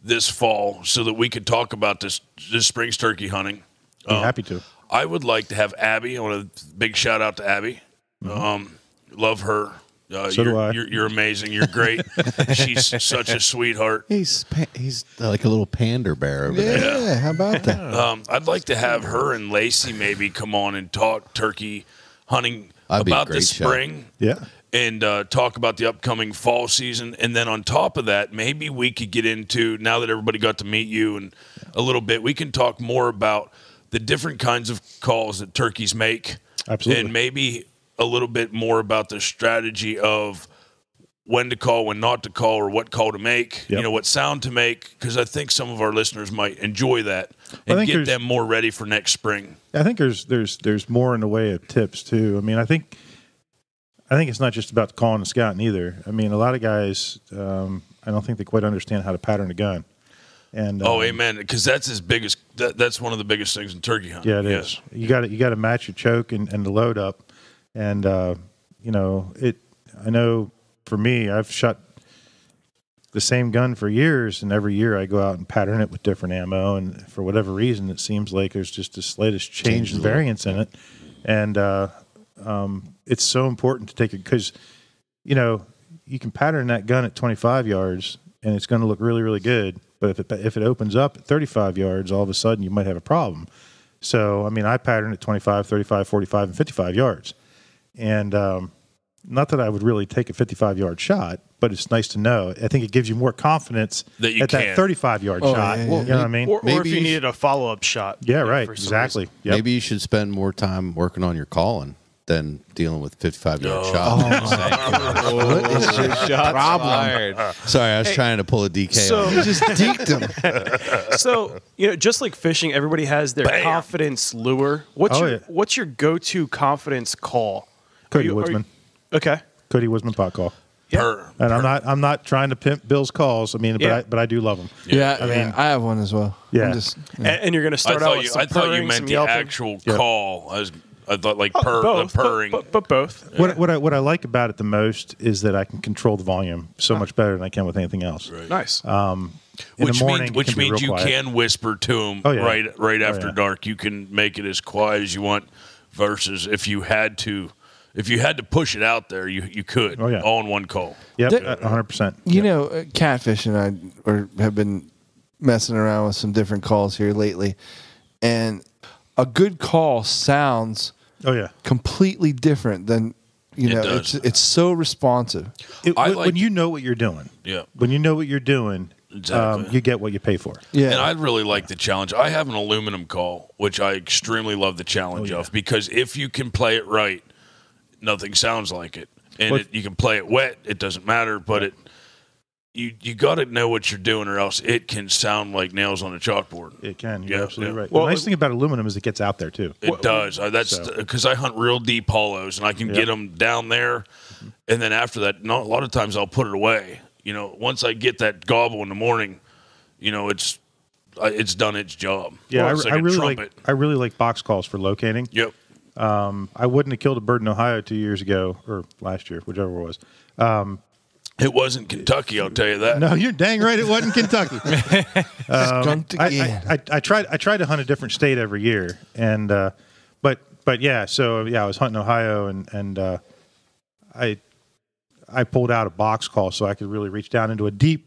S2: this fall so that we could talk about this spring's turkey hunting.
S8: I'm happy to.
S2: I would like to have Abby. I want a big shout out to Abby. Love her.
S8: So do I.
S2: You're amazing. You're great. She's such a sweetheart.
S5: He's like a little pander bear over there.
S9: Yeah, how about that?
S2: I'd like to have her and Lacey maybe come on and talk turkey hunting about the spring.
S8: Yeah.
S2: And talk about the upcoming fall season. And then on top of that, maybe we could get into, now that everybody got to meet you and a little bit, we can talk more about the different kinds of calls that turkeys make.
S8: Absolutely.
S2: And maybe a little bit more about the strategy of when to call, when not to call, or what call to make, what sound to make, because I think some of our listeners might enjoy that and get them more ready for next spring.
S8: I think there's more in the way of tips too. I think it's not just about calling and scouting either. A lot of guys, I don't think they quite understand how to pattern a gun. And
S2: amen. Because that's his biggest. That's one of the biggest things in turkey hunting.
S8: Yeah, it is. You got to match your choke and the load up, and you know it. I know for me, I've shot the same gun for years, and every year I go out and pattern it with different ammo, and for whatever reason, it seems like there's just the slightest change and variance in it, and it's so important to take it because, you know, you can pattern that gun at 25 yards, and it's going to look really, really good. But if it opens up at 35 yards, all of a sudden you might have a problem. So, I mean, I pattern at 25, 35, 45, and 55 yards. And not that I would really take a 55-yard shot, but it's nice to know. I think it gives you more confidence
S2: that you
S8: at that 35-yard shot.
S5: Yeah,
S8: you know what I mean?
S7: Or if you needed a follow-up shot.
S8: Yeah, right. Exactly. Yep.
S5: Maybe you should spend more time working on your calling than dealing with 55-yard shots.
S6: What is your shot problem?
S5: Sorry, I was trying to pull a DK.
S7: So
S5: on
S9: You just deked him.
S7: So, you know, just like fishing, everybody has their confidence lure. What's your go-to confidence call?
S8: Cody Woodsman.
S7: Okay.
S8: Cody Woodsman pot call.
S2: Yeah.
S8: And I'm not trying to pimp Bill's calls. I mean, but I do love them.
S9: Yeah, I mean, I have one as well.
S8: Yeah.
S9: I'm just,
S7: And you're going to start out with some
S2: I thought you
S7: purring,
S2: meant
S7: some
S2: the
S7: yelping.
S2: actual call. I thought like
S7: Both,
S2: the purring.
S7: but both.
S8: What I like about it the most is that I can control the volume so much better than I can with anything else.
S2: Right.
S7: Nice.
S2: Which
S8: morning,
S2: means
S8: it can be real
S2: you
S8: quiet.
S2: can whisper to them
S8: Oh, yeah.
S2: right after
S8: yeah.
S2: dark. You can make it as quiet as you want. Versus if you had to push it out there, you could.
S8: Oh, yeah.
S2: All in one call.
S8: Yep, 100%.
S9: you know, Catfish and I have been messing around with some different calls here lately, and a good call sounds completely different than, you know, it's so responsive.
S8: When you know what you're doing.
S2: Yeah.
S8: When you know what you're doing,
S2: Exactly.
S8: you get what you pay for.
S9: Yeah.
S2: And I really like the challenge. I have an aluminum call, which I extremely love the challenge of, because if you can play it right, nothing sounds like it. And you can play it wet, it doesn't matter, but you got to know what you're doing, or else it can sound like nails on a chalkboard.
S8: It can. You're absolutely right.
S7: Well,
S8: the nice thing about aluminum is it gets out there, too.
S2: It does. That's because I hunt real deep hollows, and I can get them down there. And then after that, a lot of times I'll put it away. You know, once I get that gobble in the morning, you know, it's done its job.
S8: Yeah,
S2: It's like
S8: I
S2: a
S8: really
S2: trumpet.
S8: I really like box calls for locating.
S2: Yep.
S8: I wouldn't have killed a bird in Ohio 2 years ago, or last year, whichever it was.
S2: It wasn't Kentucky, I'll tell you that.
S8: No, you're dang right. It wasn't Kentucky.
S9: Skunked again.
S8: I tried to hunt a different state every year, and but yeah. So yeah, I was hunting Ohio, and I pulled out a box call so I could really reach down into a deep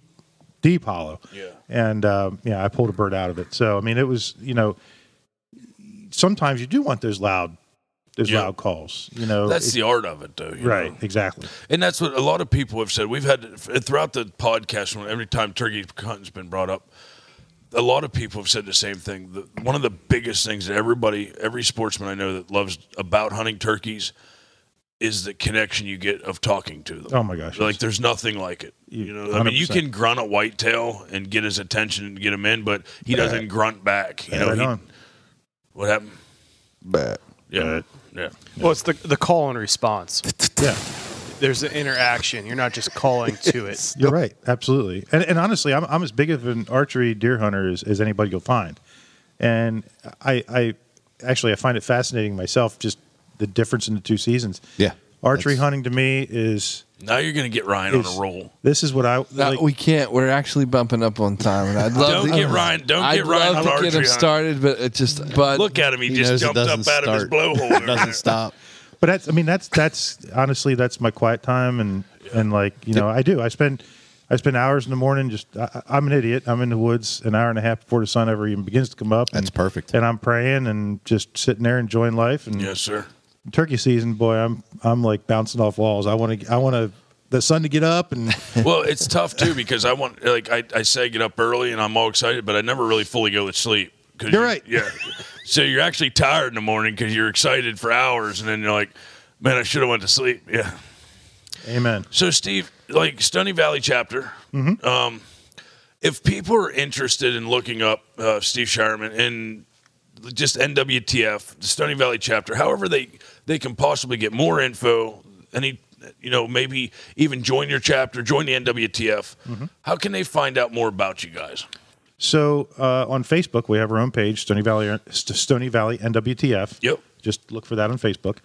S8: hollow.
S2: Yeah.
S8: And I pulled a bird out of it. So I mean, it was, you know, sometimes you do want those loud loud calls. You know,
S2: That's the art of it, though. you
S8: right?
S2: know?
S8: Exactly.
S2: And that's what a lot of people have said. We've had throughout the podcast, every time turkey hunting's been brought up, a lot of people have said the same thing. One of the biggest things that every sportsman I know that loves about hunting turkeys is the connection you get of talking to them.
S8: Oh my gosh!
S2: Like there's nothing like it. You know, I mean, you can grunt a whitetail and get his attention and get him in, but he doesn't grunt back. You know, what happened?
S9: Bad.
S2: Yeah. Yeah.
S7: Well, it's the call and response.
S8: Yeah.
S7: There's an interaction. You're not just calling to it.
S8: You're right. Absolutely. And honestly, I'm as big of an archery deer hunter as anybody you'll find. And I find it fascinating myself, just the difference in the two seasons.
S5: Yeah.
S8: Archery hunting to me is...
S2: Now you're going to get Ryan on a roll.
S8: This is what I...
S9: No, we can't. We're actually bumping up on time, and I'd love
S2: Don't get Ryan on
S9: to get him started, but it just... But
S2: look at him. He just jumped up out of his blowhole.
S5: It doesn't stop.
S8: But that's honestly, that's my quiet time, and like, you know, I spend hours in the morning. I'm an idiot. I'm in the woods an hour and a half before the sun ever even begins to come up.
S5: That's perfect.
S8: And I'm praying and just sitting there enjoying life. And
S2: yes, sir.
S8: Turkey season, boy, I'm like bouncing off walls. I want the sun to get up, and
S2: well, it's tough too because I say get up early and I'm all excited, but I never really fully go to sleep.
S8: You're right.
S2: Yeah. So you're actually tired in the morning because you're excited for hours, and then you're like, man, I should have went to sleep. Yeah.
S8: Amen.
S2: So Steve, like Stony Valley chapter, if people are interested in looking up Steve Shireman and just NWTF, the Stony Valley chapter, however they can possibly get more info, maybe even join your chapter, join the NWTF, how can they find out more about you guys?
S8: So on Facebook, we have our own page, Stony Valley NWTF.
S2: Yep.
S8: Just look for that on Facebook.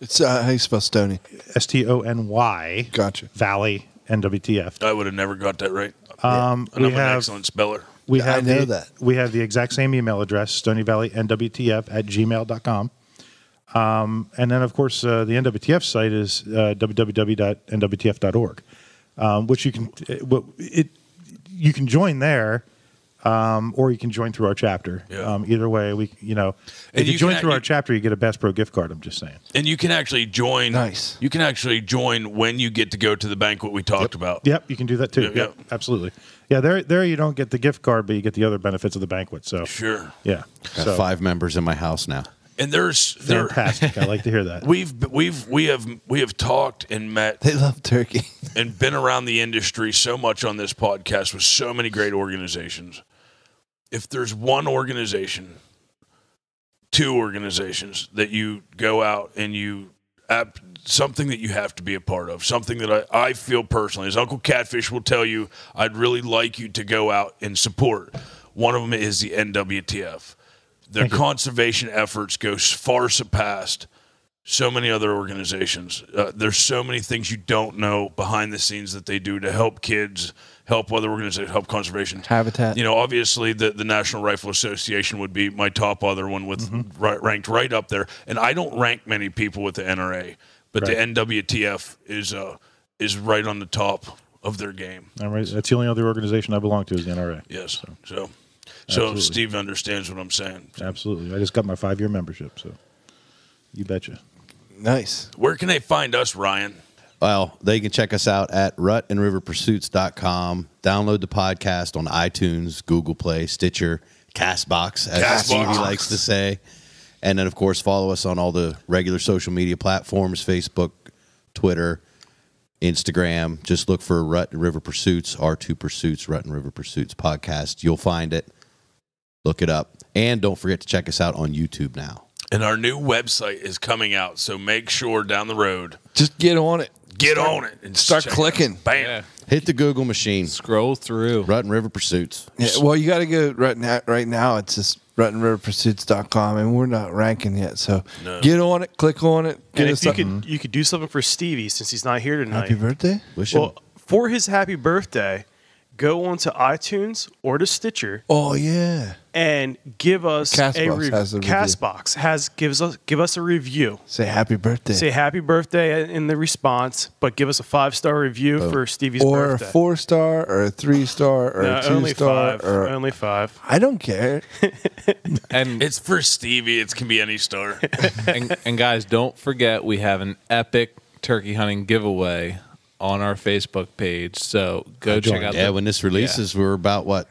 S9: It's how you spell Stony?
S8: STONY.
S9: Gotcha.
S8: Valley NWTF.
S2: I would have never got that right.
S8: We
S2: I'm an
S8: have
S2: excellent speller.
S8: we have
S9: I know that.
S8: We have the exact same email address, StonyValleyNWTF@gmail.com. And then, of course, the NWTF site is www.nwtf.org, which you can join there. Or you can join through our chapter.
S2: Yeah.
S8: Either way, if you join through our chapter, you get a Bass Pro gift card. I'm just saying.
S2: And you can actually join.
S9: Nice.
S2: You can actually join when you get to go to the banquet we talked about.
S8: Yep, you can do that too.
S2: Yep.
S8: Absolutely. Yeah, there you don't get the gift card, but you get the other benefits of the banquet. So
S2: Sure.
S8: yeah.
S5: Got 5 members in my house now.
S2: And there's
S8: Fantastic. I like to hear that.
S2: we have talked and met
S9: They love turkey.
S2: and been around the industry so much on this podcast with so many great organizations. If there's one organization, 2 organizations that you go out and something that you have to be a part of, something that I feel personally, as Uncle Catfish will tell you, I'd really like you to go out and support. One of them is the NWTF. Their conservation efforts go far surpassed so many other organizations. There's so many things you don't know behind the scenes that they do to help kids, help other organizations, help conservation.
S9: Habitat.
S2: Obviously the National Rifle Association would be my top other one with ranked right up there. And I don't rank many people with the NRA, but the NWTF is right on the top of their game.
S8: All right. That's the only other organization I belong to is the NRA.
S2: Yes. So
S8: Absolutely.
S2: Steve understands what I'm saying.
S8: Absolutely. I just got my 5-year membership, so you betcha.
S9: Nice.
S2: Where can they find us, Ryan?
S5: Well, they can check us out at rutandriverpursuits.com. Download the podcast on iTunes, Google Play, Stitcher, Castbox, as Stevie likes to say. And then, of course, follow us on all the regular social media platforms, Facebook, Twitter, Instagram. Just look for Rut and River Pursuits, R2 Pursuits, Rut and River Pursuits podcast. You'll find it. Look it up. And don't forget to check us out on YouTube now.
S2: And our new website is coming out, so make sure down the road.
S9: Just get on it.
S2: Get on it. And
S9: Start clicking.
S2: Bam.
S6: Yeah.
S5: Hit the Google machine.
S6: Scroll through.
S5: Rut and River Pursuits.
S9: Yeah, well, you got to go right now. It's just rutandriverpursuits.com, and we're not ranking yet. So get on it, click on it. Get us something.
S7: You could do something for Stevie since he's not here tonight.
S9: Happy birthday.
S7: Well, for his happy birthday, go onto iTunes or to Stitcher.
S9: Oh yeah.
S7: And give us
S9: Castbox has a review.
S7: Castbox give us a review.
S9: Say happy birthday.
S7: Say happy birthday in the response, but give us a 5-star review for Stevie's birthday.
S9: Or a 4-star, or a 3-star, or a 2-star.
S7: Only 5.
S9: I don't care.
S6: And
S2: it's for Stevie. It can be any star.
S6: and guys, don't forget we have an epic turkey hunting giveaway on our Facebook page. So go check out.
S5: Yeah, when this releases, we're about what?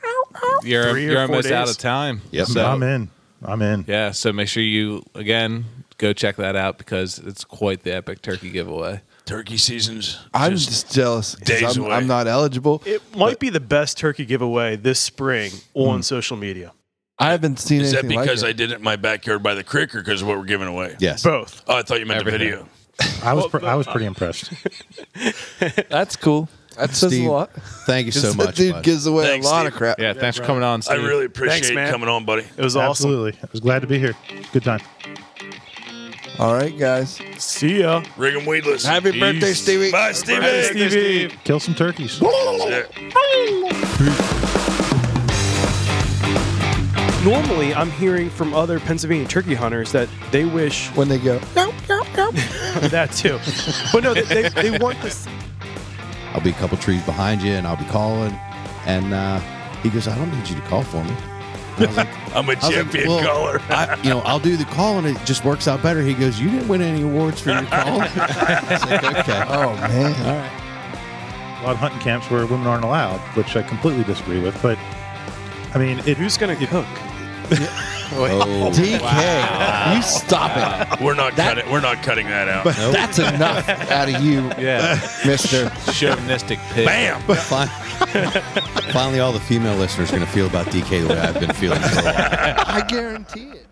S6: You're almost out of time.
S5: Yep.
S6: So,
S8: I'm in.
S6: Yeah, so make sure you, again, go check that out because it's quite the epic turkey giveaway.
S2: Turkey season's
S9: I'm just jealous
S2: days
S9: because
S2: away.
S9: I'm not eligible.
S7: It might be the best turkey giveaway this spring on social media.
S9: I haven't seen
S2: Is that
S9: anything
S2: because
S9: like
S2: I did it in my backyard by the creek or because of what we're giving away?
S5: Yes.
S7: Both.
S2: Oh, I thought you meant
S6: Everything.
S2: the video.
S8: I was pretty impressed.
S9: it. That's cool. That says
S5: Steve,
S9: a lot.
S5: Thank you so
S9: This
S5: much.
S9: dude
S5: bud.
S9: gives away
S2: Thanks,
S9: a lot
S2: Steve.
S9: of crap.
S6: Yeah, thanks for coming on,
S2: I
S6: Steve.
S2: really appreciate
S7: Thanks,
S2: you
S7: man.
S2: coming on, buddy.
S7: It was awesome.
S8: Absolutely. I was glad to be here. Good time.
S9: All right, guys.
S7: See ya.
S2: Rig 'em weedless.
S9: Happy birthday, Stevie.
S2: Bye, Stevie.
S7: Bye, Stevie.
S8: Kill some turkeys.
S2: That's it.
S7: Normally, I'm hearing from other Pennsylvania turkey hunters that they wish
S9: When they go,
S7: that too. But no, they want this.
S5: I'll be a couple trees behind you, and I'll be calling. And he goes, I don't need you to call for me. And I was like,
S2: I'm a champion caller.
S5: I'll do the call, and it just works out better. He goes, you didn't win any awards for your call. I was like, okay.
S9: oh man.
S5: All right.
S8: A lot of hunting camps where women aren't allowed, which I completely disagree with. But I mean,
S7: Who's going to cook?
S5: Oh,
S9: DK, you stop it.
S2: We're not cutting that out.
S9: That's enough out of you,
S6: Yeah,
S9: Mister.
S6: chauvinistic pig.
S2: Bam.
S5: Finally, all the female listeners are going to feel about DK the way I've been feeling for a while.
S9: I guarantee it.